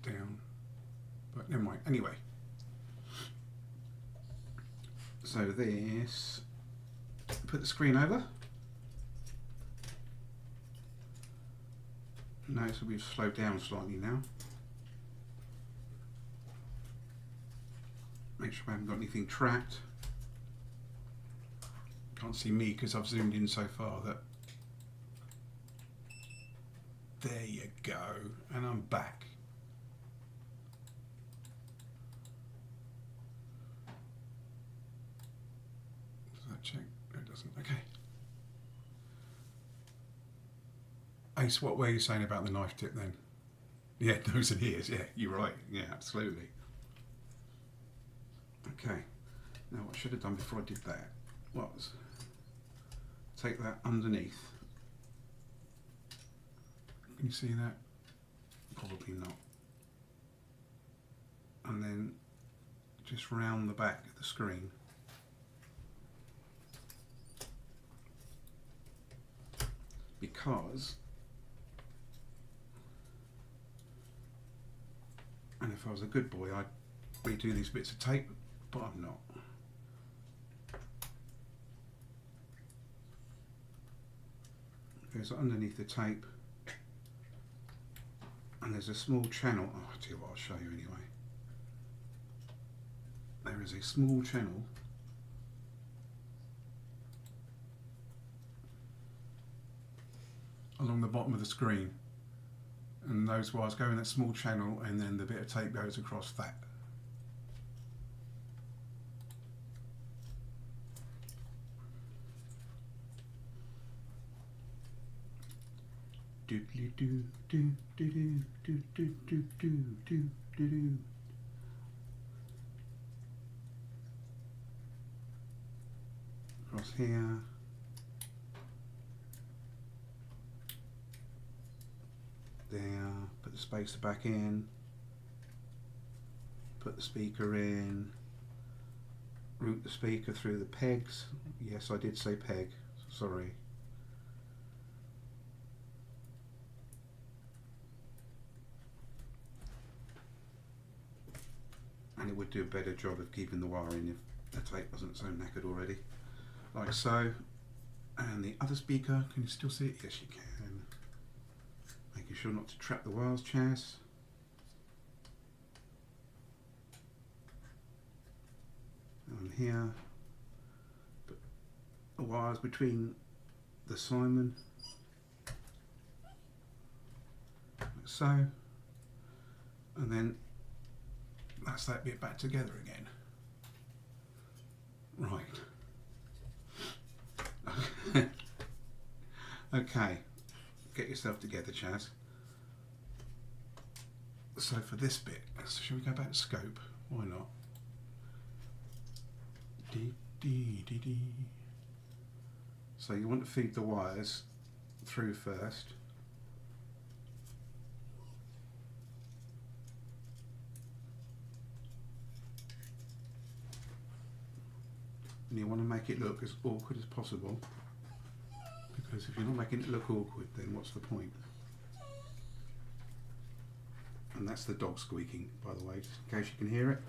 down, but never mind. Anyway, so this put the screen over. Notice we've slowed down slightly now. Make sure I haven't got anything trapped. Can't see me because I've zoomed in so far that. There you go, and I'm back. Does that check? No, it doesn't. Okay. Ace, what were you saying about the knife tip then? Yeah, nose and ears. Yeah, you're right. Yeah, absolutely. Okay. Now, what I should have done before I did that was take that underneath. Can you see that? Probably not. And then just round the back of the screen. Because, and if I was a good boy, I'd redo these bits of tape, but I'm not. Goes underneath the tape. And there's a small channel. Oh, I'll tell you what, I'll show you anyway. There is a small channel along the bottom of the screen, and those wires go in that small channel, and then the bit of tape goes across that. Doodly doo doo doo doo doo doo doo doo doo doo. Across here. There. Put the spacer back in. Put the speaker in. Route the speaker through the pegs. Yes, I did say peg. Sorry. And it would do a better job of keeping the wire in if the tape wasn't so knackered already. Like so. And the other speaker, can you still see it? Yes, you can. Making sure not to trap the wires, Chaz. And here, put the wires between the Simon, like so. And then that's that bit back together again. Right. Okay, get yourself together, Chaz. So for this bit, shall we go back to scope? Why not? Dee, dee, dee, dee. So you want to feed the wires through first. And you want to make it look as awkward as possible, because if you're not making it look awkward, then what's the point? And that's the dog squeaking, by the way, just in case you can hear it.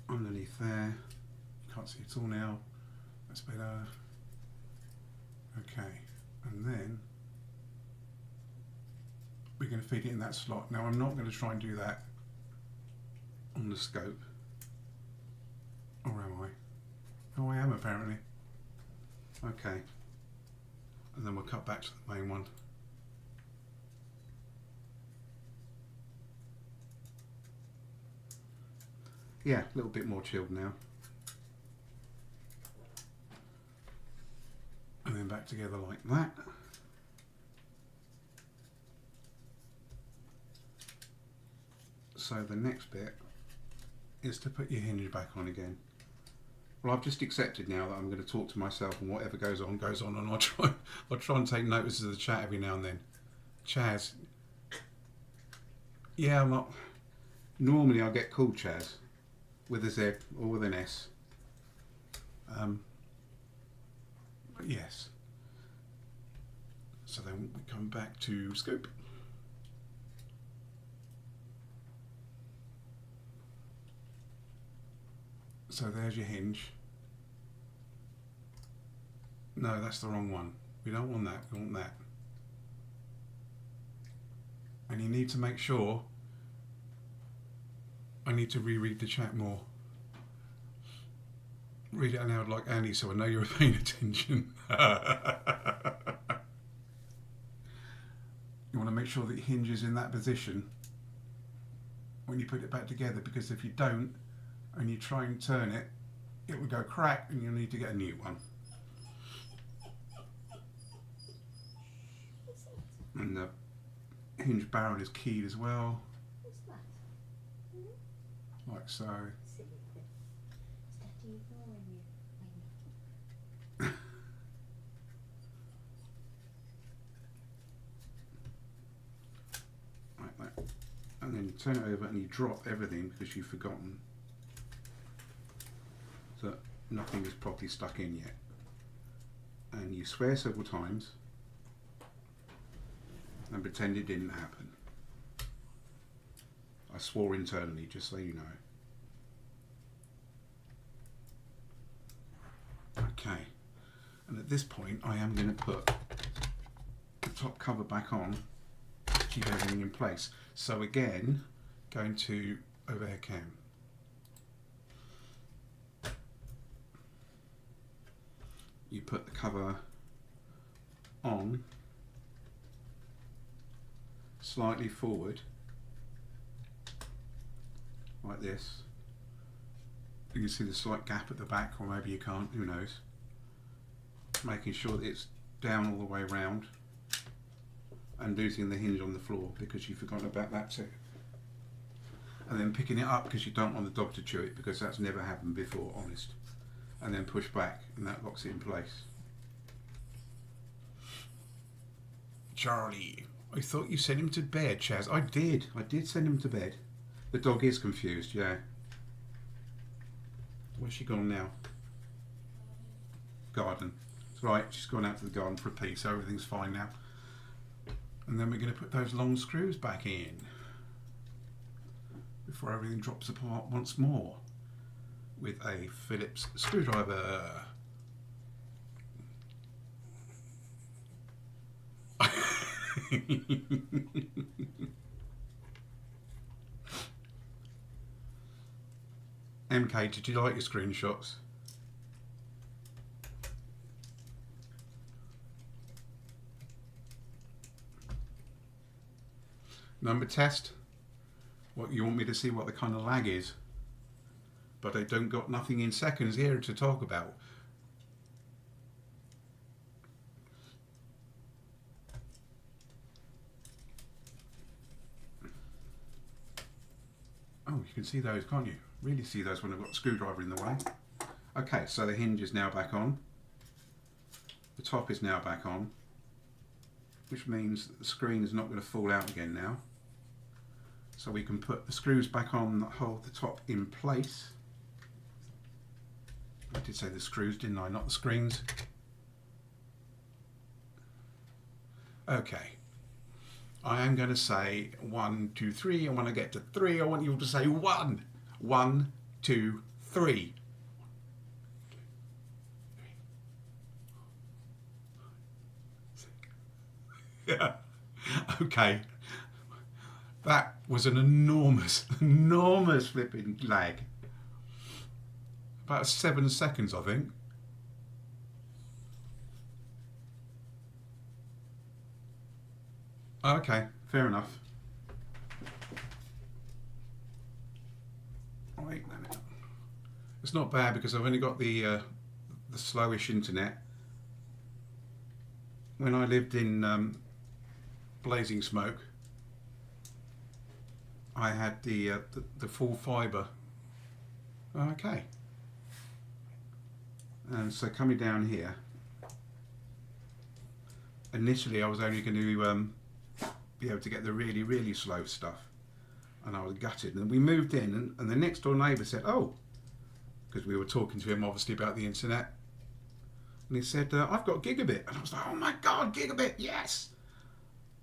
Underneath there, you can't see it all now, that's better. Okay, and then we're going to feed it in that slot. Now I'm not going to try and do that on the scope, or am I? Oh, I am apparently. Okay, and then we'll cut back to the main one. Yeah, a little bit more chilled now. And then back together like that. So the next bit is to put your hinge back on again. Well, I've just accepted now that I'm going to talk to myself, and whatever goes on, and I'll try and take notice of the chat every now and then. Chaz. Yeah, I'm not. Normally I get called Chaz with a Z or with an S. But yes. So then we come back to scope. So there's your hinge. No, that's the wrong one. We don't want that, we want that. And you need to make sure, I need to reread the chat more. Read it aloud like Annie so I know you're paying attention. You want to make sure that your hinge is in that position when you put it back together, because if you don't and you try and turn it, it will go crack and you'll need to get a new one. And the hinge barrel is keyed as well. What's that? Like so. Silly thing. Is Daddy ignoring you? Like that. And then you turn it over and you drop everything because you've forgotten that nothing is properly stuck in yet. And you swear several times and pretend it didn't happen. I swore internally, just so you know. Okay, and at this point I am going to put the top cover back on to keep everything in place. So again, going to overhead cam. You put the cover on slightly forward like this. You can see the slight gap at the back, or maybe you can't, who knows. Making sure that it's down all the way around and losing the hinge on the floor because you've forgotten about that too. And then picking it up because you don't want the dog to chew it, because that's never happened before, honest. And then push back and that locks it in place. Charlie, I thought you sent him to bed, Chaz. I did send him to bed. The dog is confused, yeah. Where's she gone now? Garden. That's right, she's gone out to the garden for a pee, so everything's fine now. And then we're going to put those long screws back in before everything drops apart once more with a Phillips screwdriver. MK, did you like your screenshots? Number test. What you want me to see what the kind of lag is, but I don't got nothing in seconds here to talk about. Oh, you can see those, can't you? Really see those when I've got the screwdriver in the way. Okay, so the hinge is now back on. The top is now back on, which means that the screen is not going to fall out again now. So we can put the screws back on that hold the top in place. I did say the screws, didn't I? Not the screens. Okay. I am going to say 1, 2, 3, and when I get to 3, I want you all to say 1. 1, 2, 3. Yeah. Okay. That was an enormous flipping lag. About 7 seconds, I think. Okay, fair enough. Wait a minute. It's not bad because I've only got the slowish internet. When I lived in Blazing Smoke, I had the full fibre. Okay. And so coming down here, initially I was only going to be able to get the really slow stuff, and I was gutted. And we moved in, and the next door neighbour said, oh, because we were talking to him obviously about the internet, and he said, I've got gigabit. And I was like, oh my god, gigabit, yes.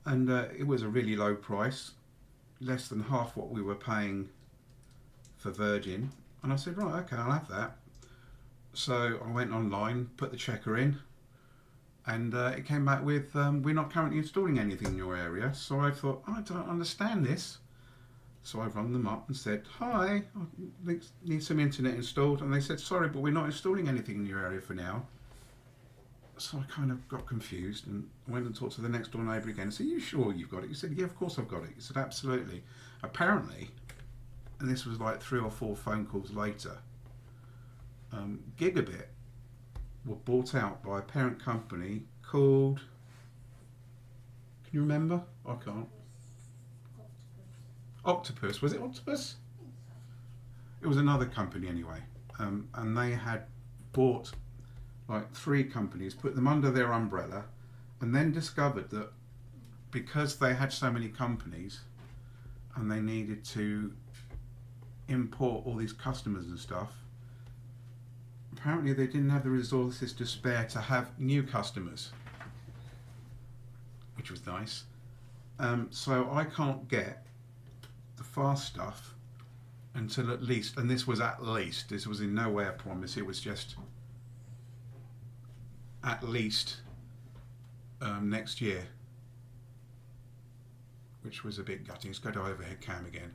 And it was a really low price, less than half what we were paying for Virgin And I said, right, okay, I'll have that. So I went online, put the checker in, and it came back with, we're not currently installing anything in your area. So I thought, I don't understand this. So I rang them up and said, hi, I need some internet installed. And they said, sorry, but we're not installing anything in your area for now. So I kind of got confused and went and talked to the next door neighbour again. I said, are you sure you've got it? He said, yeah, of course I've got it. He said, absolutely. Apparently, and this was like 3 or 4 phone calls later, Gigabit were bought out by a parent company called, can you remember? I can't. Octopus. Was it Octopus? It was another company anyway. And they had bought like 3 companies, put them under their umbrella, and then discovered that because they had so many companies and they needed to import all these customers and stuff, apparently they didn't have the resources to spare to have new customers, which was nice. So I can't get the fast stuff until at least, and this was at least, this was in no way a promise, it was just at least next year, which was a bit gutting. Let's go to overhead cam again.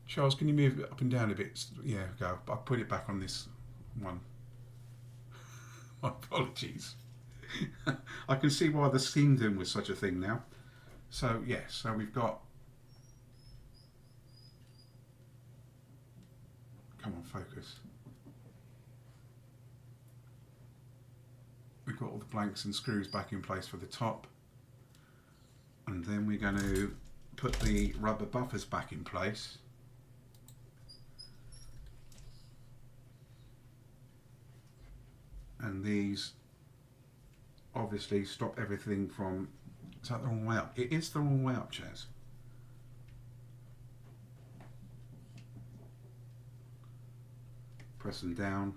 Charles, can you move it up and down a bit? Yeah, go. I'll put it back on this one. My apologies. I can see why the scene doom was such a thing now. So yes, so we've got, come on, focus. We've got all the blanks and screws back in place for the top, and then we're going to put the rubber buffers back in place. And these obviously stop everything from, is that the wrong way up? It is the wrong way up, Chaz. Press them down,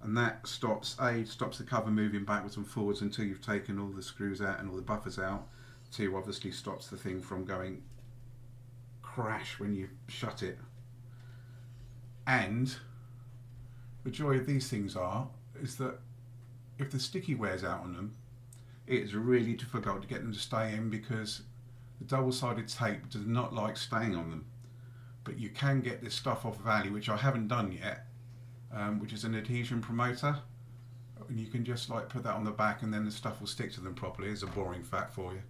and that stops the cover moving backwards and forwards until you've taken all the screws out and all the buffers out. 2 obviously stops the thing from going crash when you shut it. And the joy of these things is that if the sticky wears out on them, it's really difficult to get them to stay in because the double-sided tape does not like staying on them. But you can get this stuff off Valley, which I haven't done yet, which is an adhesion promoter, and you can just like put that on the back and then the stuff will stick to them properly. It's a boring fact for you.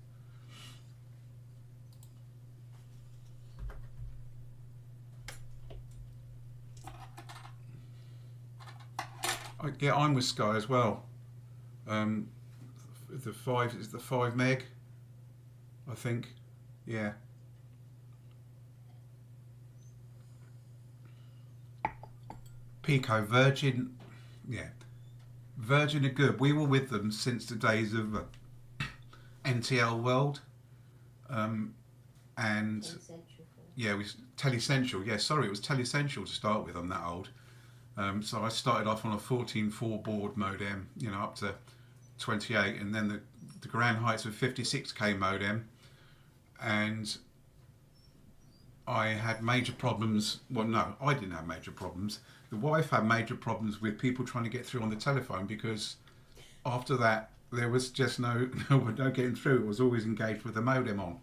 Yeah, I'm with Sky as well. The 5 is the 5 meg, I think. Yeah. Pico, Virgin, yeah. Virgin are good. We were with them since the days of NTL World, and yeah, Telecentral. Yeah, sorry, it was Telecentral to start with. I'm that old. So I started off on a 14.4 baud modem, you know, up to 28, and then the Grand Heights of 56k modem, and I had major problems. Well, no, I didn't have major problems. The wife had major problems with people trying to get through on the telephone because after that there was just no getting through. It was always engaged with the modem on.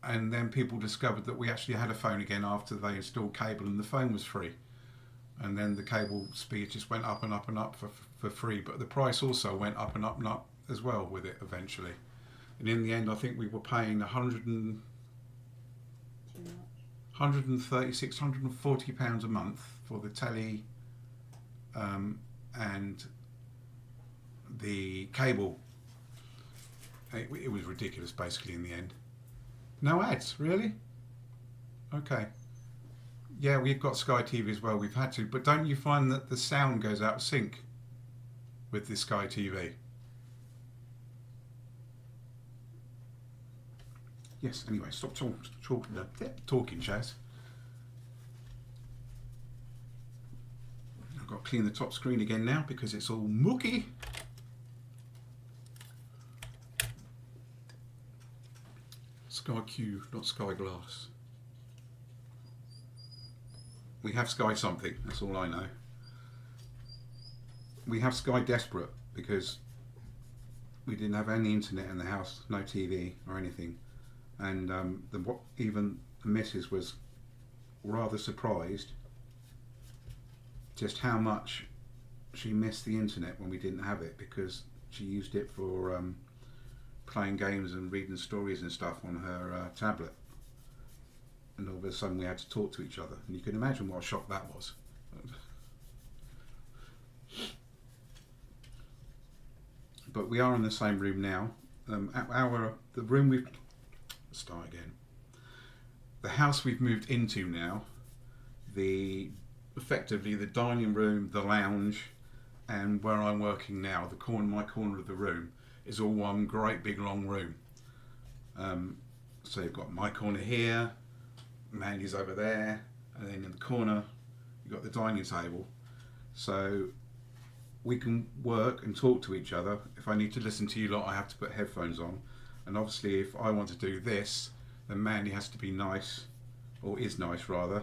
And then people discovered that we actually had a phone again after they installed cable and the phone was free. And then the cable speed just went up and up and up for free, but the price also went up and up and up as well with it eventually. And in the end, I think we were paying 136, 140 pounds a month for the telly and the cable. It was ridiculous basically in the end. No ads, really? Okay. Yeah, we've got Sky TV as well, we've had to, but don't you find that the sound goes out of sync with the Sky TV? Yes, anyway, stop talking, Chaz. I've got to clean the top screen again now because it's all mucky. Sky Q, not Sky Glass. We have Sky something, that's all I know. We have Sky Desperate because we didn't have any internet in the house, no TV or anything. And even the missus was rather surprised just how much she missed the internet when we didn't have it, because she used it for playing games and reading stories and stuff on her tablet. And all of a sudden we had to talk to each other, and you can imagine what a shock that was. But we are in the same room now. The room we've start again. The house we've moved into now, effectively the dining room, the lounge, and where I'm working now, my corner of the room is all one great big long room. So you've got my corner here, Mandy's over there, and then in the corner you've got the dining table. So we can work and talk to each other. If I need to listen to you lot, I have to put headphones on. And obviously if I want to do this, then Mandy has to be nice, or is nice rather,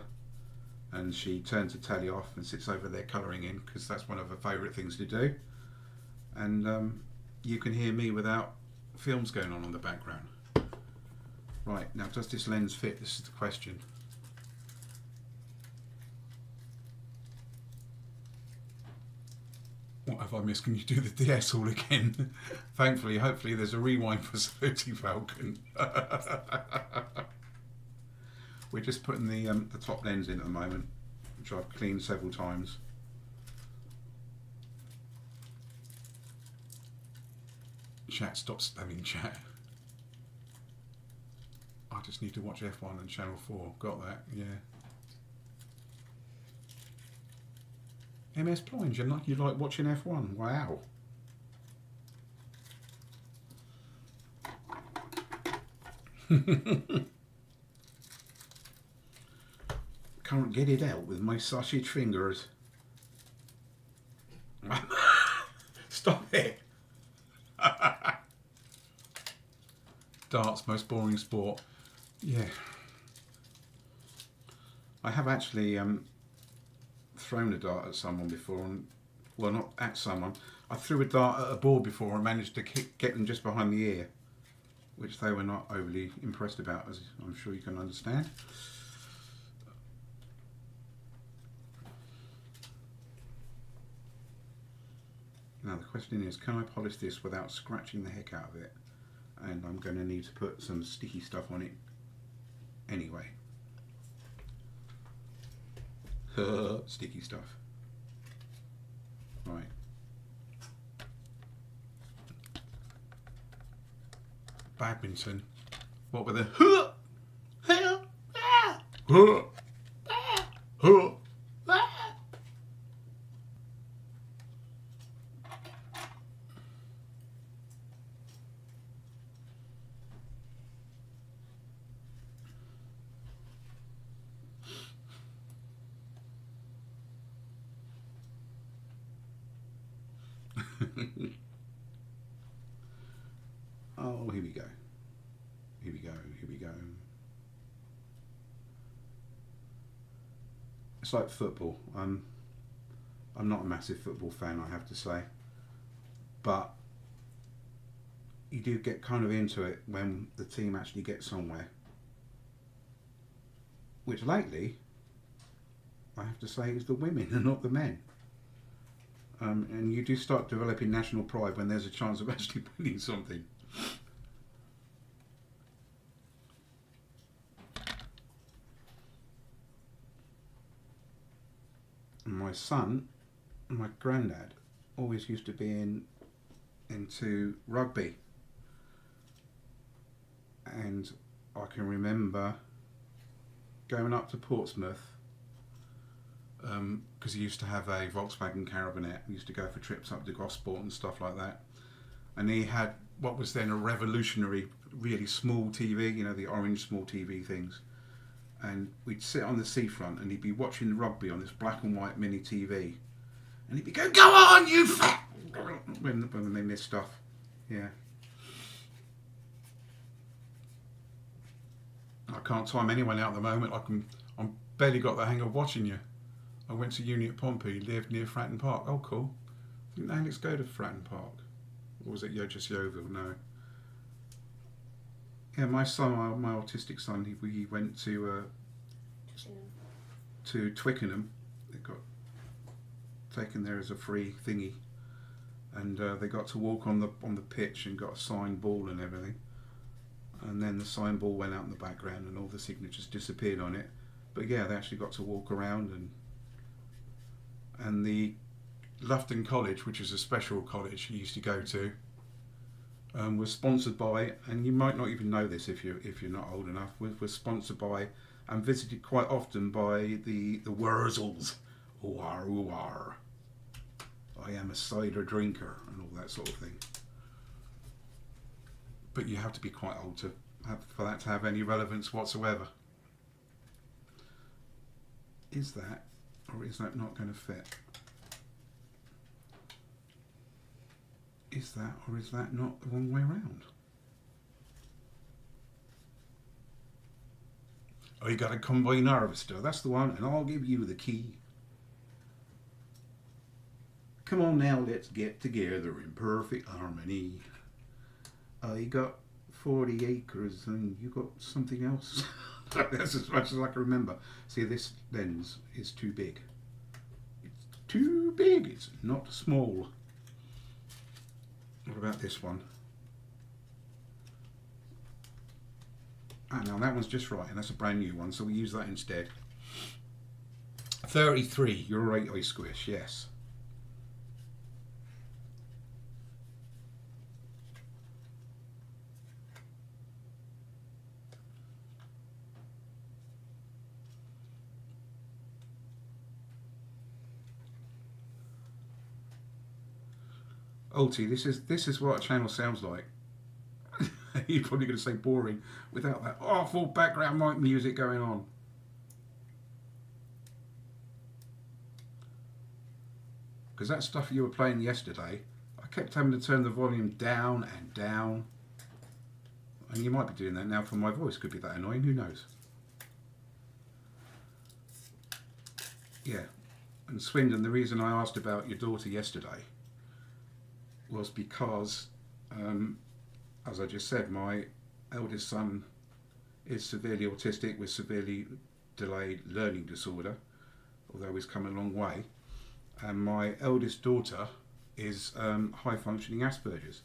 and she turns the telly off and sits over there colouring in, because that's one of her favourite things to do. And you can hear me without films going on the background. Right, now does this lens fit? This is the question. What have I missed? Can you do the DS all again? Thankfully, hopefully there's a rewind facility, Falcon. We're just putting the top lens in at the moment, which I've cleaned several times. Chat, stop spamming chat. I just need to watch F1 and Channel 4. Got that, yeah. MS Plunge, you like watching F1? Wow. Can't get it out with my sausage fingers. Stop it. Darts, most boring sport. Yeah. I have actually thrown a dart at someone before, and well, not at someone. I threw a dart at a ball before and managed to get them just behind the ear, which they were not overly impressed about, as I'm sure you can understand. Now the question is, can I polish this without scratching the heck out of it? And I'm going to need to put some sticky stuff on it anyway. Sticky stuff. Right. Badminton. What were the Oh, here we go. Here we go. Here we go. It's like football. I'm not a massive football fan, I have to say, but you do get kind of into it when the team actually gets somewhere, which lately I have to say is the women and not the men. And you do start developing national pride when there's a chance of actually winning something. And my son, my granddad, always used to be into rugby. And I can remember going up to Portsmouth, because he used to have a Volkswagen Caravanette. We used to go for trips up to Gosport and stuff like that. And he had what was then a revolutionary, really small TV, you know, the orange small TV things. And we'd sit on the seafront and he'd be watching the rugby on this black and white mini TV. And he'd be going, "Go on, you fat!" when they missed stuff. Yeah. I can't time anyone out at the moment. I'm barely got the hang of watching you. I went to uni at Pompey, lived near Fratton Park. Oh, cool. Didn't Alex go to Fratton Park? Or was it just Yeovil? No. Yeah, my son, my autistic son, he went to Twickenham. It got taken there as a free thingy, and they got to walk on the pitch and got a signed ball and everything. And then the signed ball went out in the background, and all the signatures disappeared on it. But yeah, they actually got to walk around, and the Loughton College, which is a special college he used to go to, was sponsored by, and you might not even know this if you're not old enough, was sponsored by and visited quite often by the Wurzels. Ooar, ooar. I am a cider drinker and all that sort of thing. But you have to be quite old for that to have any relevance whatsoever. Is that, or is that not going to fit? Is that, or is that not the wrong way around? Oh, you got a combine harvester, that's the one, and I'll give you the key. Come on now, let's get together in perfect harmony. You got 40 acres and you got something else. That's as much as I can remember. See, this lens is too big. It's too big, it's not small. What about this one? Now that one's just right, and that's a brand new one, so we use that instead. 33, you're right, I squish, yes. Ulti, this is what a channel sounds like. You're probably going to say boring without that awful background mic music going on. Because that stuff you were playing yesterday, I kept having to turn the volume down and down. And you might be doing that now for my voice, could be that annoying, who knows. Yeah, and Swindon, the reason I asked about your daughter yesterday was because, as I just said, my eldest son is severely autistic with severely delayed learning disorder, although he's come a long way. And my eldest daughter is high functioning Asperger's.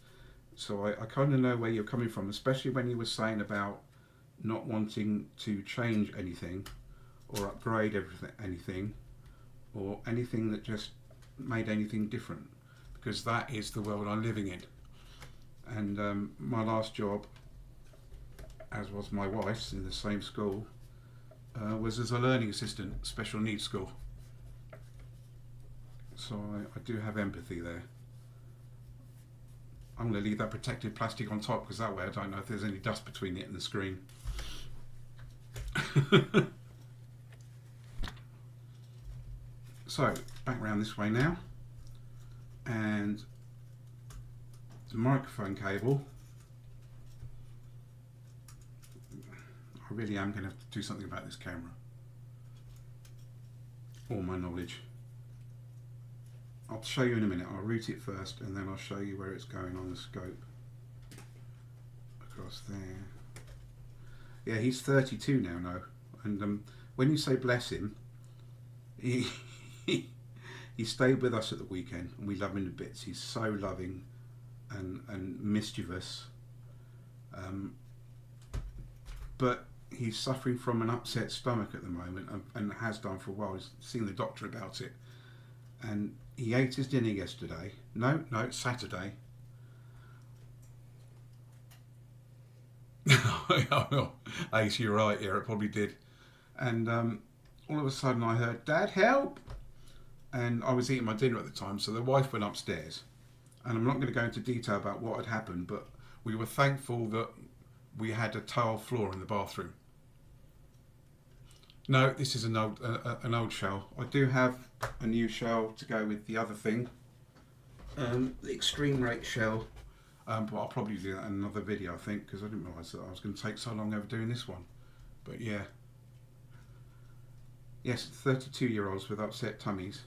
So I kind of know where you're coming from, especially when you were saying about not wanting to change anything or upgrade anything or anything that just made anything different, because that is the world I'm living in. And my last job, as was my wife's in the same school, was as a learning assistant, special needs school. So I do have empathy there. I'm going to leave that protective plastic on top, because that way I don't know if there's any dust between it and the screen. So, back round this way now. And the microphone cable. I really am going to have to do something about this camera. All my knowledge. I'll show you in a minute. I'll route it first and then I'll show you where it's going on the scope. Across there. Yeah, he's 32 now, and when you say bless him, he stayed with us at the weekend and we love him to bits. He's so loving and mischievous, but he's suffering from an upset stomach at the moment, and has done for a while. He's seen the doctor about it, and he ate his dinner yesterday. No, it's Saturday. Ace, you're right, yeah, it probably did. And all of a sudden I heard, "Dad, help!" And I was eating my dinner at the time, so the wife went upstairs. And I'm not going to go into detail about what had happened, but we were thankful that we had a tile floor in the bathroom. No, this is an old shell. I do have a new shell to go with the other thing, the extreme rate shell, but I'll probably do that in another video, I think, because I didn't realise that I was going to take so long over doing this one. But yeah, Yes, 32-year-olds with upset tummies.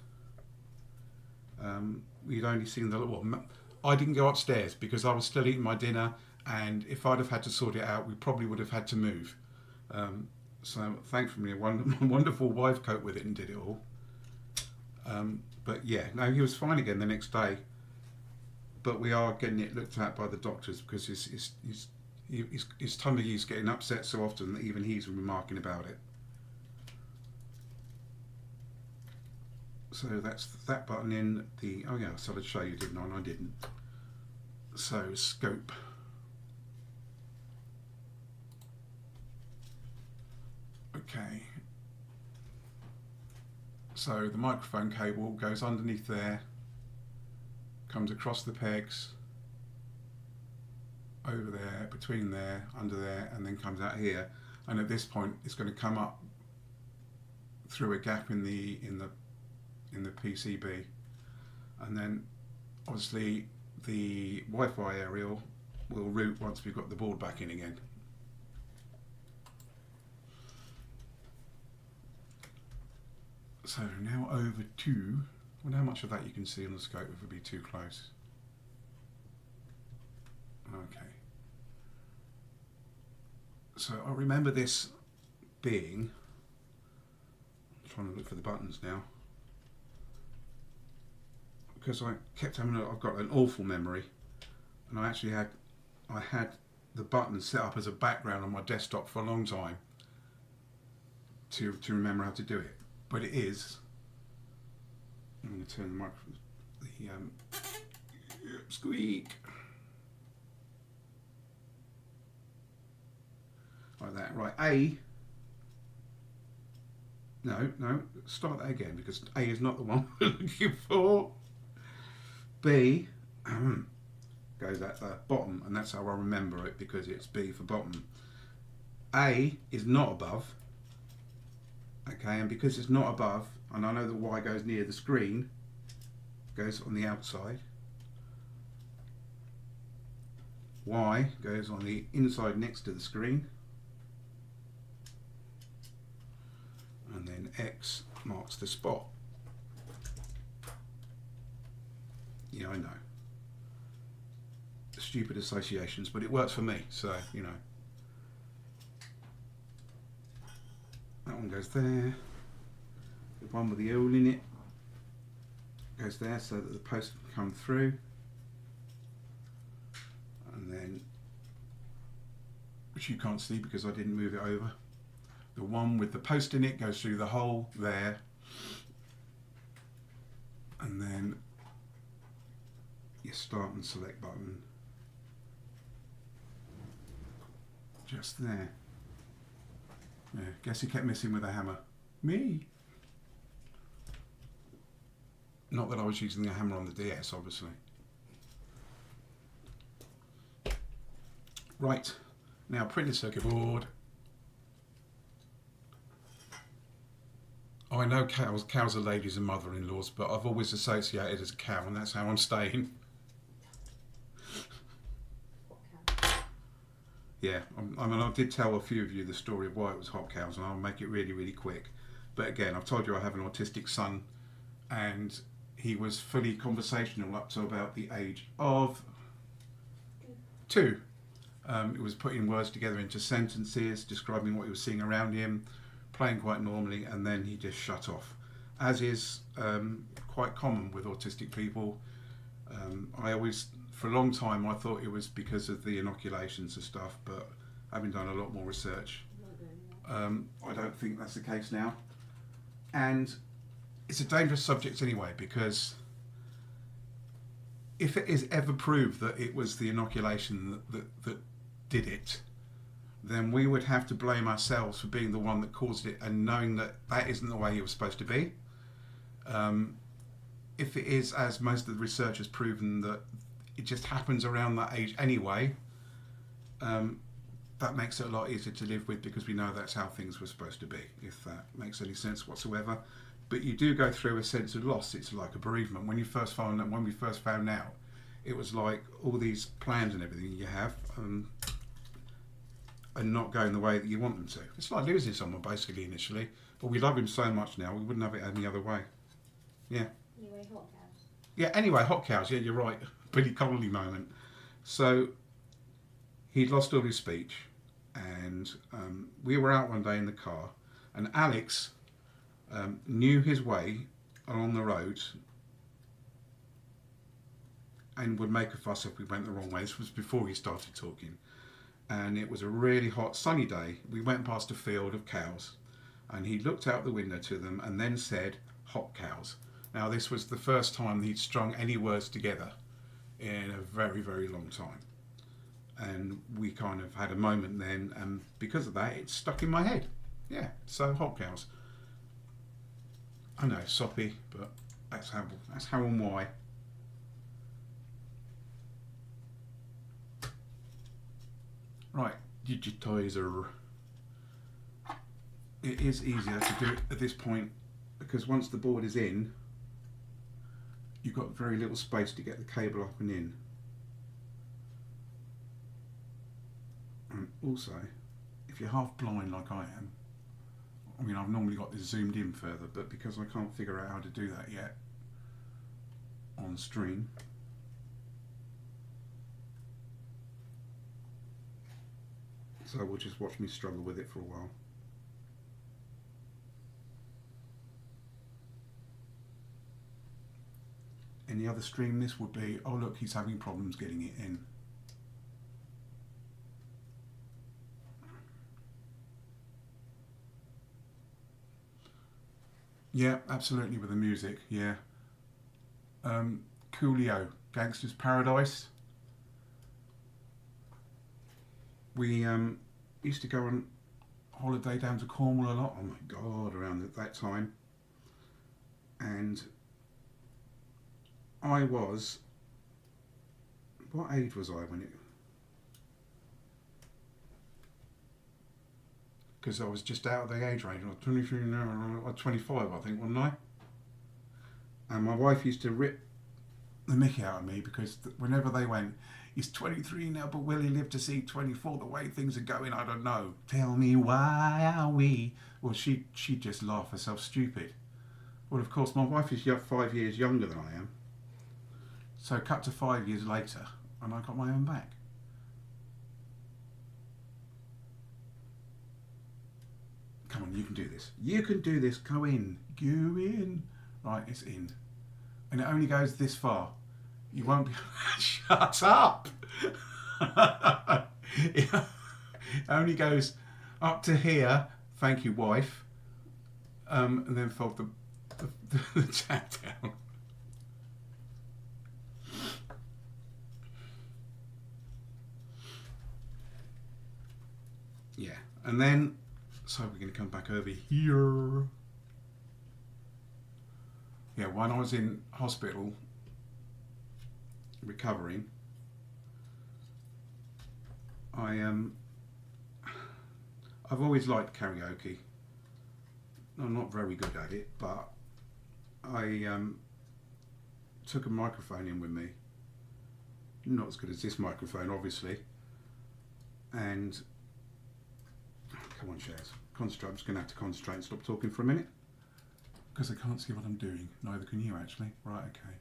We'd only seen the I didn't go upstairs because I was still eating my dinner, and if I'd have had to sort it out, we probably would have had to move. So thankfully, a wonderful wife coped with it and did it all. But yeah, no, he was fine again the next day. But we are getting it looked at by the doctors because his tummy is getting upset so often that even he's remarking about it. So that's that button in the, oh yeah, so I'd show you, didn't I? And I didn't. So scope. Okay. So the microphone cable goes underneath there, comes across the pegs, over there, between there, under there, and then comes out here. And at this point, it's going to come up through a gap in the PCB, and then obviously the Wi-Fi aerial will route once we've got the board back in again. So now over to, I wonder how much of that you can see on the scope if it would be too close. Okay. So I remember this being, I'm trying to look for the buttons now, because I kept having, I've got an awful memory, and I actually had the buttons set up as a background on my desktop for a long time to remember how to do it. But it is, I'm going to turn the microphone, squeak, like that. Right, A, no, start that again because A is not the one we're looking for. B goes at the bottom, and that's how I remember it because it's B for bottom. A is not above. Okay, and because it's not above, and I know that Y goes near the screen, goes on the outside. Y goes on the inside next to the screen. And then X marks the spot. Yeah, I know. Stupid associations, but it works for me, so, you know. That one goes there. The one with the hole in it goes there so that the post can come through. And then, which you can't see because I didn't move it over. The one with the post in it goes through the hole there. And then your start and select button just there. Yeah, guess he kept missing with a hammer. Me. Not that I was using the hammer on the DS, obviously. Right, now printed circuit board. Oh, I know cows are ladies and mother-in-laws, but I've always associated as a cow, and that's how I'm staying. Yeah, I mean, I did tell a few of you the story of why it was Hotcows, and I'll make it really, really quick. But again, I've told you I have an autistic son, and he was fully conversational up to about the age of 2. It was putting words together into sentences, describing what he was seeing around him, playing quite normally, and then he just shut off, as is quite common with autistic people. I always, for a long time, I thought it was because of the inoculations and stuff, but having done a lot more research, I don't think that's the case now. And it's a dangerous subject anyway, because if it is ever proved that it was the inoculation that did it, then we would have to blame ourselves for being the one that caused it and knowing that that isn't the way it was supposed to be. If it is, as most of the research has proven, that it just happens around that age anyway, that makes it a lot easier to live with because we know that's how things were supposed to be, if that makes any sense whatsoever. But you do go through a sense of loss. It's like a bereavement. When we first found out, it was like all these plans and everything you have are not going the way that you want them to. It's like losing someone basically initially, But we love him so much now, we wouldn't have it any other way. Yeah. Anyway, Hotcows. Yeah, anyway, Hotcows, yeah, you're right. Billy Connolly moment. So, he'd lost all his speech, and we were out one day in the car, and Alex knew his way along the road and would make a fuss if we went the wrong way. This was before he started talking. And it was a really hot, sunny day. We went past a field of cows, and he looked out the window to them and then said, "Hot cows." Now, this was the first time he'd strung any words together in a very, very long time. And we kind of had a moment then, and because of that, it stuck in my head. Yeah, so hot cows. I know, soppy, but that's how and why. Right, digitizer. It is easier to do it at this point because once the board is in, you've got very little space to get the cable up and in. And also, if you're half blind like I am, I mean, I've normally got this zoomed in further, but because I can't figure out how to do that yet on stream, so we'll just watch me struggle with it for a while. Any other stream this would be, oh look, he's having problems getting it in. Yeah, absolutely with the music, yeah. Coolio, Gangster's Paradise. We used to go on holiday down to Cornwall a lot, oh my god, around at that time. And I was, what age was I when it, because I was just out of the age range. I was 23 now, I was 25 I think, wasn't I? And my wife used to rip the mickey out of me because whenever they went, he's 23 now, but will he live to see 24? The way things are going, I don't know. Tell me why are we? Well, she'd just laugh herself stupid. Well, of course, my wife is 5 years younger than I am. So cut to 5 years later, and I got my own back. Come on, you can do this. You can do this. Go in. Go in. Right, it's in. And it only goes this far. You won't be... Shut up! It only goes up to here. Thank you, wife. And then fold the tap down. Yeah, and then, so we're going to come back over here. Yeah, when I was in hospital recovering, I've always liked karaoke. I'm not very good at it, but I took a microphone in with me. Not as good as this microphone, obviously. And come on, Shaz. Concentrate. I'm just going to have to concentrate and stop talking for a minute because I can't see what I'm doing. Neither can you, actually. Right, okay.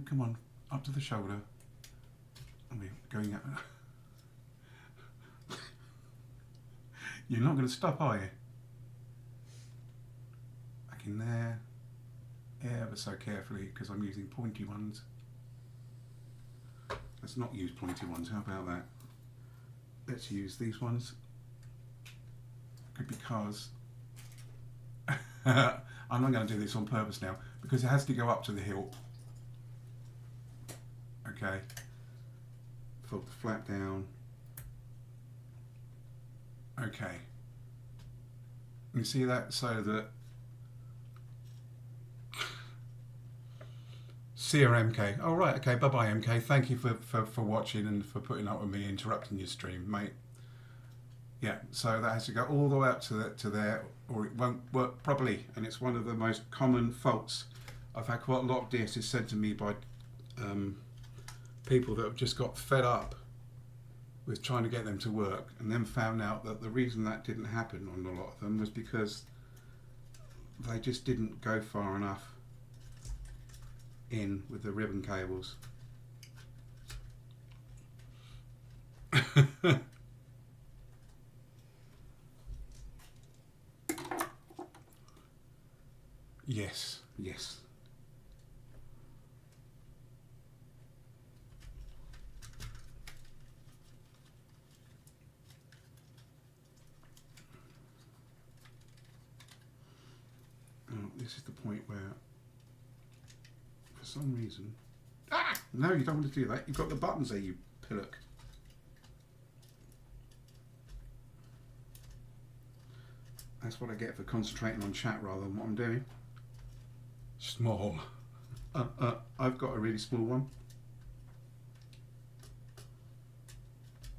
Come on, up to the shoulder. We're going out. You're not going to stop, are you? Back in there. Ever so carefully, because I'm using pointy ones. Let's not use pointy ones. How about that? Let's use these ones. Because I'm not going to do this on purpose now, because it has to go up to the hilt. Okay. Fold the flap down. Okay. You see that? So that see you, MK. Oh right, okay, bye bye MK. Thank you for watching and for putting up with me interrupting your stream, mate. Yeah, so that has to go all the way up to there, or it won't work properly. And it's one of the most common faults. I've had quite a lot of DSs sent to me by people that have just got fed up with trying to get them to work, and then found out that the reason that didn't happen on a lot of them was because they just didn't go far enough in with the ribbon cables. Yes, yes. Oh, this is the point where, for some reason... Ah! No, you don't want to do that. You've got the buttons there, you pillock. That's what I get for concentrating on chat rather than what I'm doing. Small. I've got a really small one.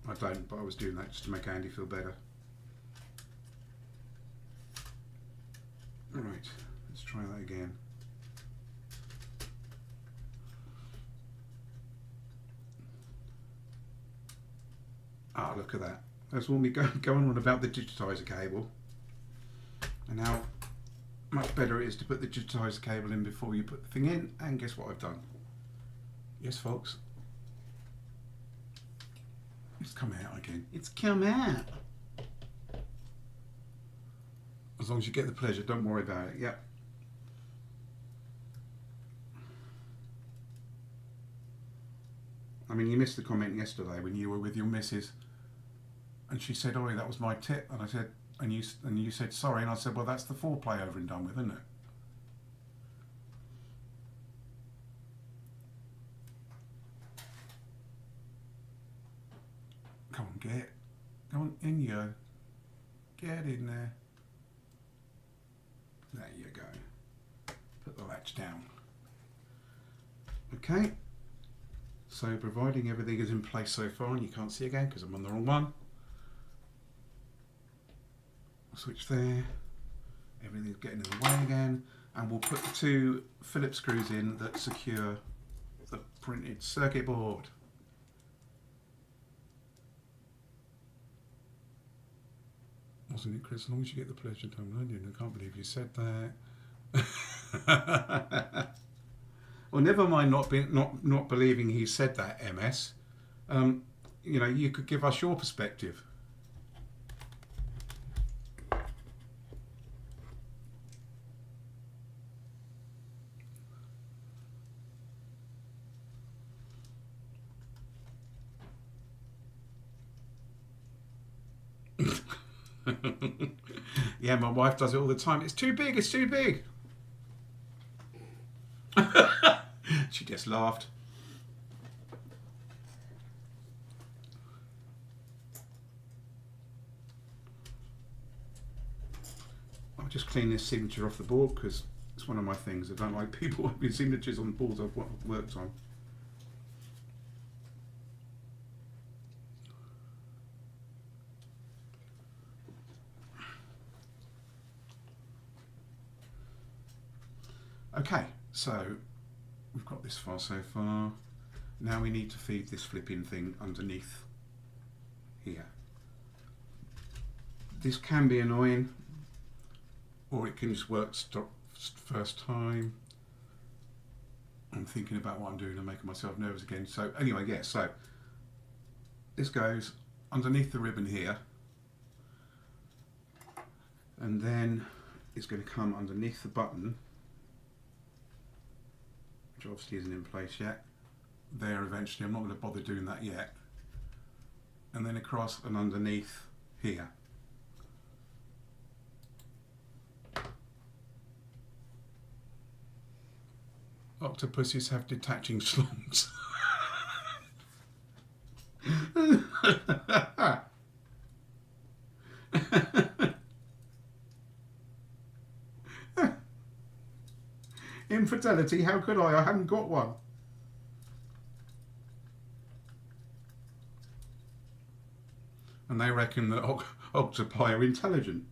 I don't, but I was doing that just to make Andy feel better. Right, let's try that again. Ah, look at that. That's when we going on about the digitizer cable. And how much better it is to put the digitizer cable in before you put the thing in. And guess what I've done? Yes, folks. It's come out again. It's come out. As long as you get the pleasure, don't worry about it. Yep. I mean, you missed the comment yesterday when you were with your missus, and she said, "Oh, that was my tip," and I said, and you said sorry, and I said, "Well, that's the foreplay over and done with, isn't it?" Come on, get. Come on, in you go. Get in there. There you go. Put the latch down. Okay. So providing everything is in place so far, and you can't see again because I'm on the wrong one. Switch there. Everything's getting in the way again. And we'll put the two Phillips screws in that secure the printed circuit board. Wasn't it, Chris? As long as you get the pleasure, don't you? I can't believe you said that. Well, never mind not believing he said that, MS. You know, you could give us your perspective. Yeah, my wife does it all the time. It's too big, it's too big. She just laughed. I'll just clean this signature off the board because it's one of my things. I don't like people having signatures on boards I've worked on. Okay, so we've got this far so far. Now we need to feed this flipping thing underneath here. This can be annoying, or it can just work first time. I'm thinking about what I'm doing and making myself nervous again. So anyway, yeah, so this goes underneath the ribbon here, and then it's going to come underneath the button, which obviously isn't in place yet. There eventually, I'm not going to bother doing that yet. And then across and underneath here. Octopuses have detaching slongs. Infidelity, how could I? I haven't got one. And they reckon that octopi are intelligent.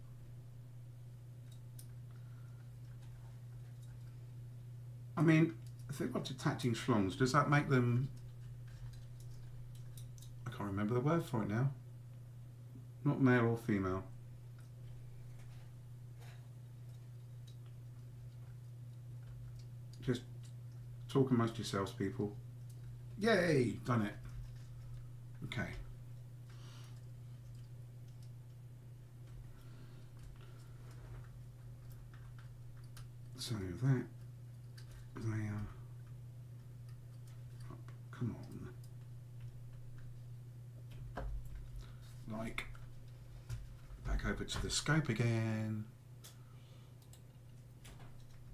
I mean, if they've got detecting schlongs, does that make them... I can't remember the word for it now. Not male or female. Just talk amongst yourselves, people. Yay! Done it. Okay. So that they are up. Come on. Like, back over to the scope again.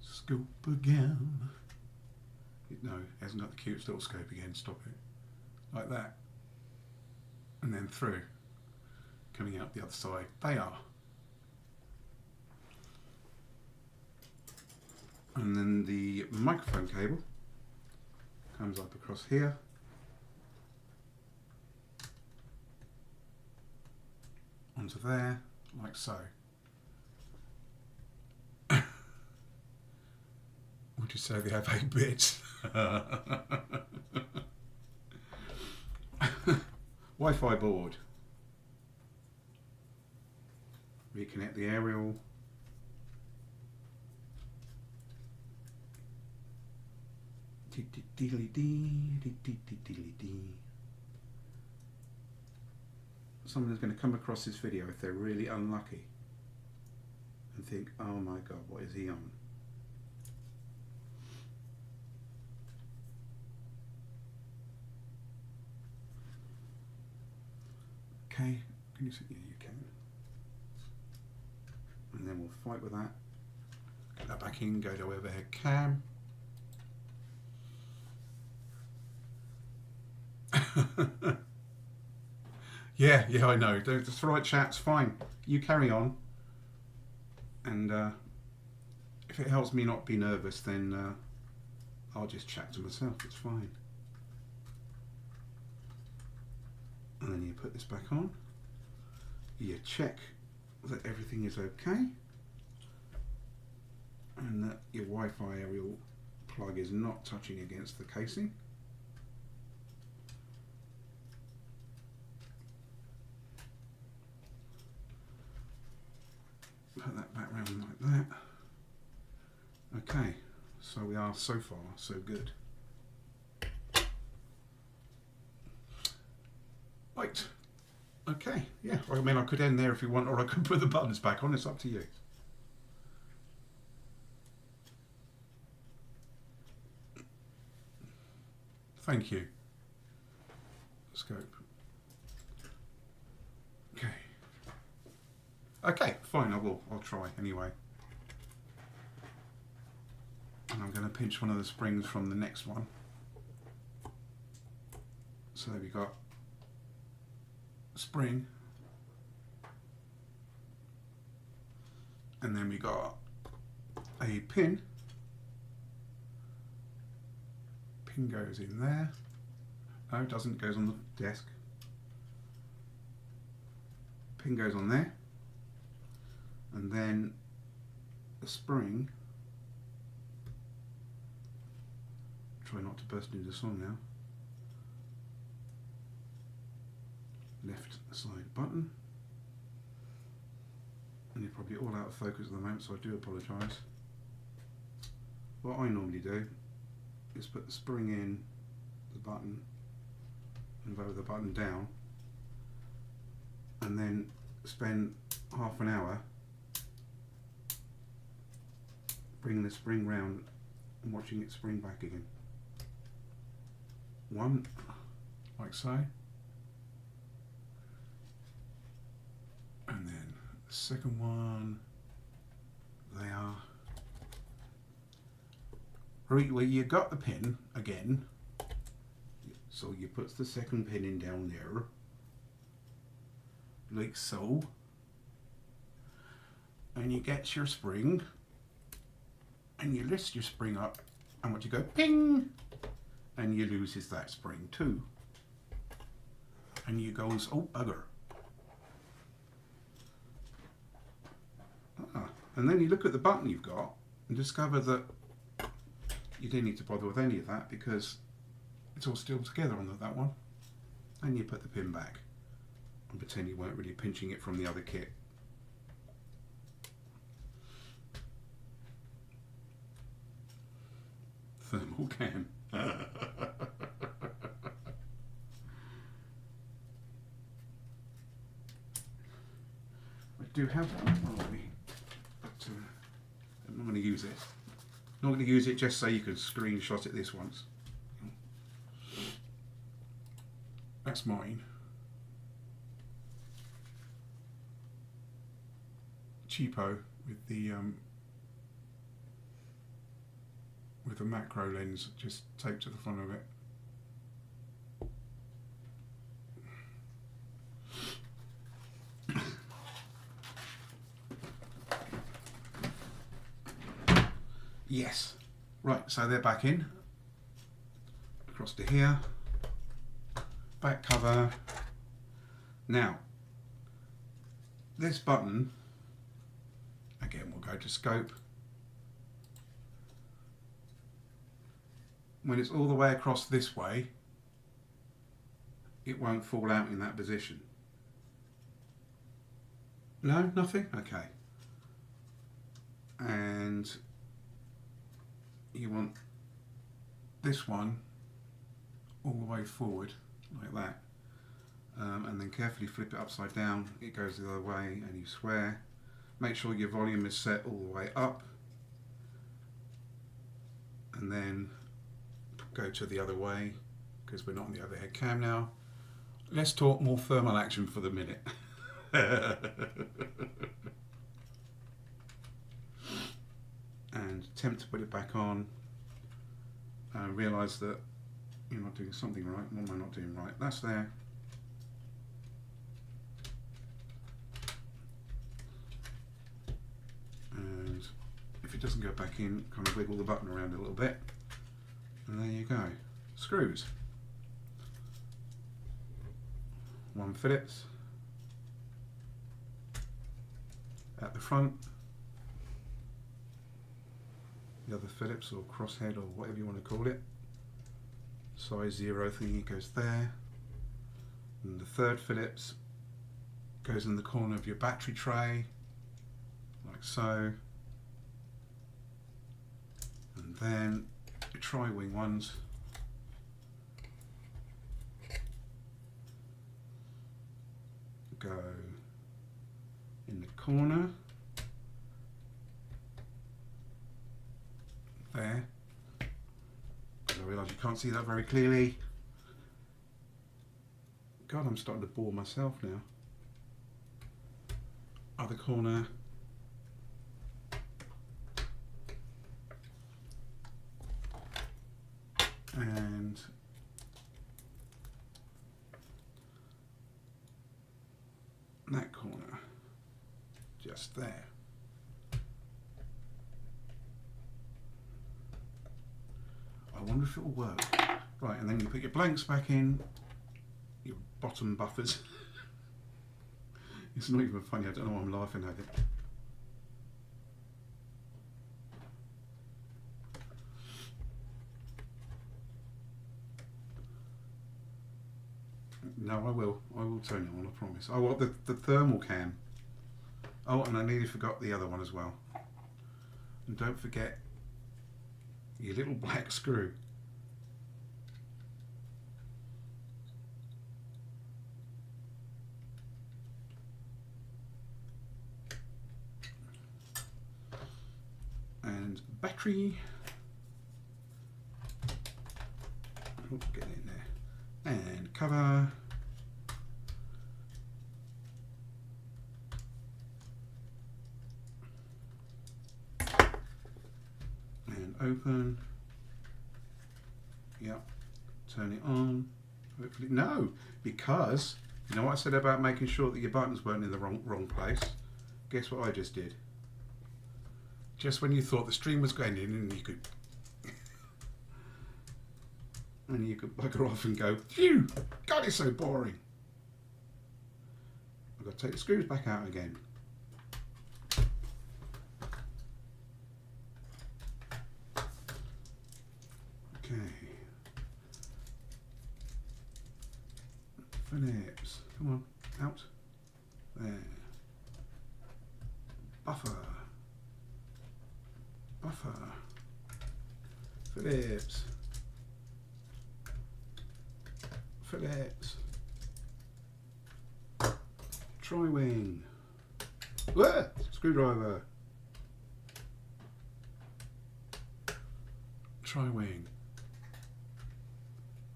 Scope again. No, it hasn't got the cute little scope again. Stop it. Like that. And then through. Coming out the other side. They are. And then the microphone cable comes up across here. Onto there, like so. Would you say they have 8 bits? Wi-Fi board. Reconnect the aerial. Someone is going to come across this video if they're really unlucky and think, oh my god, what is he on? Okay, can you see? Yeah, you can. And then we'll fight with that. Get that back in, go to overhead cam. yeah, I know. That's the right, chat's fine. You carry on. And if it helps me not be nervous, then I'll just chat to myself. It's fine. And then you put this back on. You check that everything is okay. And that your Wi-Fi aerial plug is not touching against the casing. Put that back round like that. Okay, so we are so far so good. Right. Okay, yeah. I mean, I could end there if you want, or I could put the buttons back on. It's up to you. Thank you. Scope. Okay. Okay, fine, I'll try anyway. And I'm going to pinch one of the springs from the next one. So we got a spring. And then we got a pin. Pin goes in there. No, it doesn't, goes on the desk. Pin goes on there. And then the spring, try not to burst into song now, left side button, and you're probably all out of focus at the moment, so I do apologise. What I normally do is put the spring in the button and lower the button down, and then spend half an hour bringing the spring round and watching it spring back again. One, like so. And then the second one, they are. Right, well, you got the pin again. So you put the second pin in down there. Like so. And you get your spring. And you lift your spring up, and what you go, ping, and you loses that spring too. And you goes, oh bugger. And then you look at the button you've got and discover that you didn't need to bother with any of that because it's all still together on that one. And you put the pin back and pretend you weren't really pinching it from the other kit. Thermal cam. I do have one, but I'm not going to use it. Not going to use it just so you can screenshot it this once. That's mine. Cheapo with the macro lens just taped to the front of it. Yes. Right, so they're back in. Across to here. Back cover. Now, this button, again, we'll go to scope. When it's all the way across this way, it won't fall out in that position. No, nothing? Okay. And you want this one all the way forward like that, and then carefully flip it upside down. It goes the other way and you swear. Make sure your volume is set all the way up, and then go to the other way because we're not on the overhead cam now. Let's talk more thermal action for the minute. And attempt to put it back on and realise that you're not doing something right. What am I not doing right? That's there. And if it doesn't go back in, kind of wiggle the button around a little bit. And there you go. Screws. One Phillips at the front. The other Phillips or crosshead or whatever you want to call it. Size 0 thingy goes there. And the third Phillips goes in the corner of your battery tray, like so. And then your tri-wing ones go in the corner there. I realise you can't see that very clearly. God, I'm starting to bore myself now. Other corner. And that corner. Just there. I wonder if it will work. Right, and then you put your blanks back in, your bottom buffers. It's not even funny, I don't know why I'm laughing at it. No, I will turn it on, I promise. I want the thermal cam. Oh, and I nearly forgot the other one as well. And don't forget your little black screw. And battery. Oh, get in there. And cover. And open. Yep. Turn it on. Hopefully, no, because you know what I said about making sure that your buttons weren't in the wrong place. Guess what I just did? Just when you thought the stream was going in and you could bugger off and go, phew, God, it's so boring. I've got to take the screws back out again. Phillips, come on, out. There. Buffer. Buffer. Phillips. Phillips. Tri-wing. Whoa! Screwdriver. Tri-wing.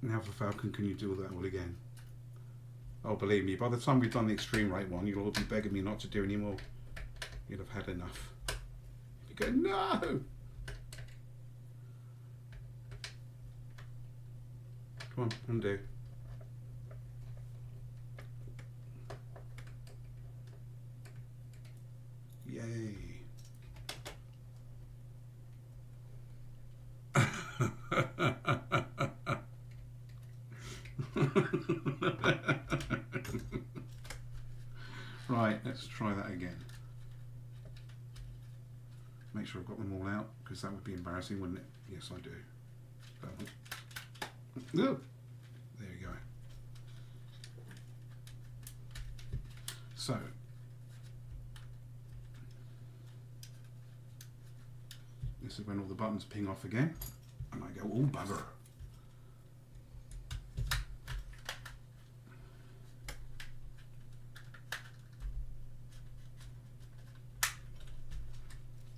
Now for Falcon, can you do that all again? Oh, believe me, by the time we've done the extreme rate one, you'll all be begging me not to do any more. You'll have had enough. You go, no! Come on, undo. Yay. Right, let's try that again. Make sure I've got them all out, because that would be embarrassing, wouldn't it? Yes, I do. Oh, there you go. So, this is when all the buttons ping off again, and I go, oh bugger.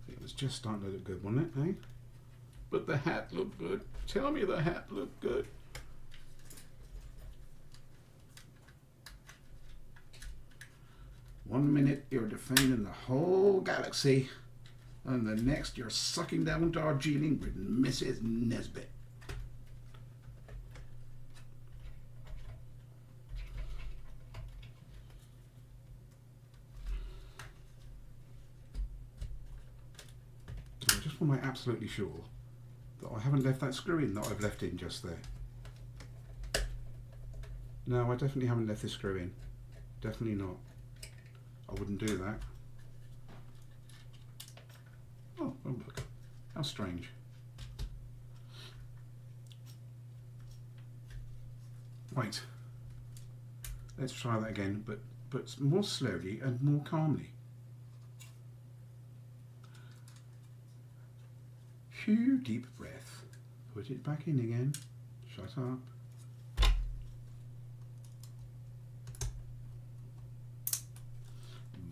It was just starting to look good, wasn't it, eh? But the hat looked good. Tell me the hat looked good. One minute you're defending the whole galaxy, and the next you're sucking down Darjeeling with Mrs. Nesbit. I just want to make absolutely sure that I haven't left that screw in that I've left in just there. No, I definitely haven't left this screw in. Definitely not. I wouldn't do that. Oh, oh look. How strange. Wait. Let's try that again, but more slowly and more calmly. Few deep breath. Put it back in again. Shut up.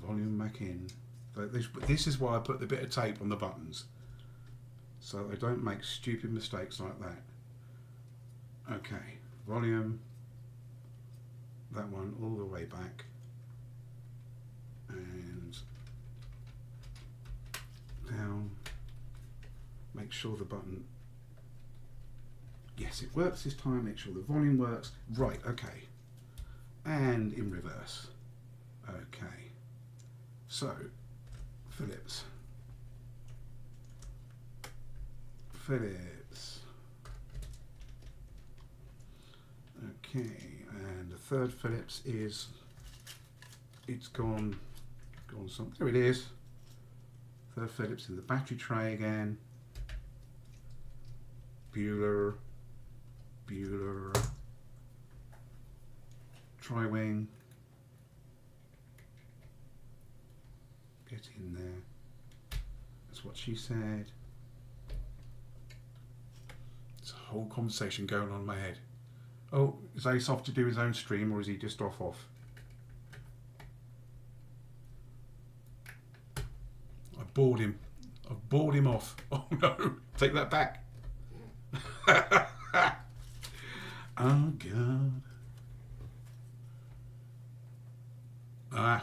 Volume back in. This is why I put the bit of tape on the buttons, so I don't make stupid mistakes like that. Okay, volume, that one all the way back, and down. Make sure the button, yes, it works this time. Make sure the volume works. Right, okay, and in reverse. Okay, so Phillips, okay, and the third Phillips is, it's gone some, there it is. Third Phillips in the battery tray again. Bueller, tri-wing, get in there, that's what she said. There's a whole conversation going on in my head. Oh, is Ace off to do his own stream, or is he just off? I've bored him off. Oh no, take that back. Oh God.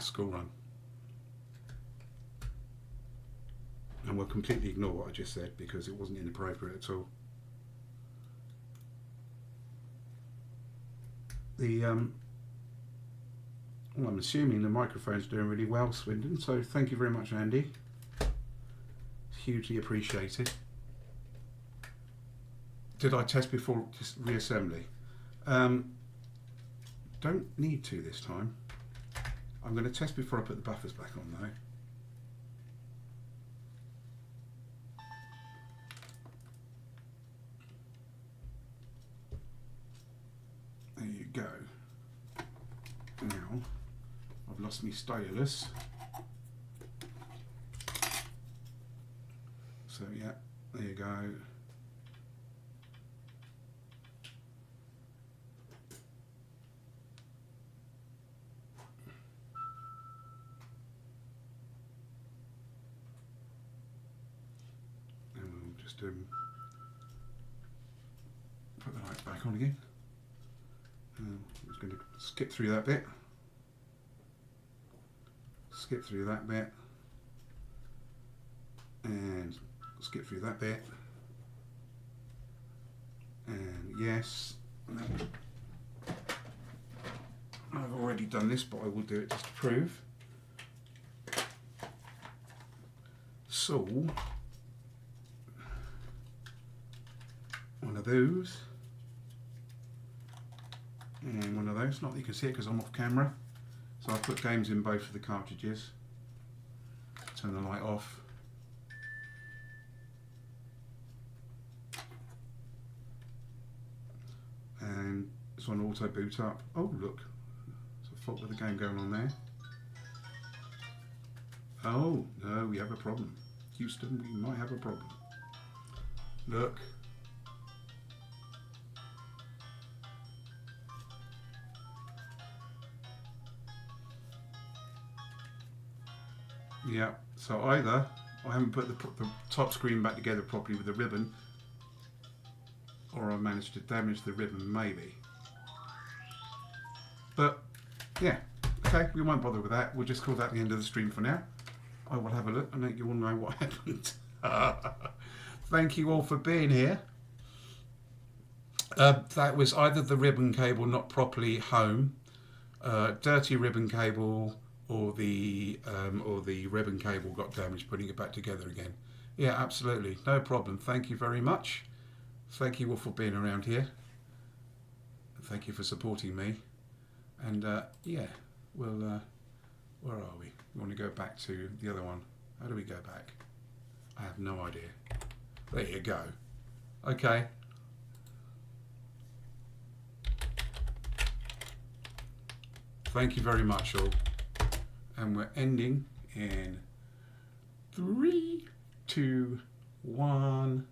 School run. And we'll completely ignore what I just said because it wasn't inappropriate at all. Well, I'm assuming the microphone's doing really well, Swindon, so thank you very much, Andy. It's hugely appreciated. Did I test before reassembly? Don't need to this time. I'm going to test before I put the buffers back on though. There you go. lost me stylus. So yeah, there you go. And we'll just put the lights back on again. I'm just going to skip through that bit. Skip through that bit. And skip through that bit. And yes. I've already done this, but I will do it just to prove. So, one of those. And one of those, not that you can see it because I'm off camera. So I've put games in both of the cartridges. Turn the light off. And it's on auto boot up. Oh look, there's a fault with the game going on there. Oh no, we have a problem. Houston, we might have a problem. Look. Yeah, so either I haven't put the top screen back together properly with the ribbon, or I managed to damage the ribbon, maybe. But yeah, okay, we won't bother with that. We'll just call that the end of the stream for now. I will have a look and let you all know what happened. Thank you all for being here. That was either the ribbon cable not properly home, dirty ribbon cable, or the ribbon cable got damaged putting it back together again. Yeah, absolutely, no problem. Thank you very much. Thank you all for being around here. Thank you for supporting me. And yeah, we'll where are we? We want to go back to the other one. How do we go back? I have no idea. There you go. Okay. Thank you very much all. And we're ending in 3, 2, 1.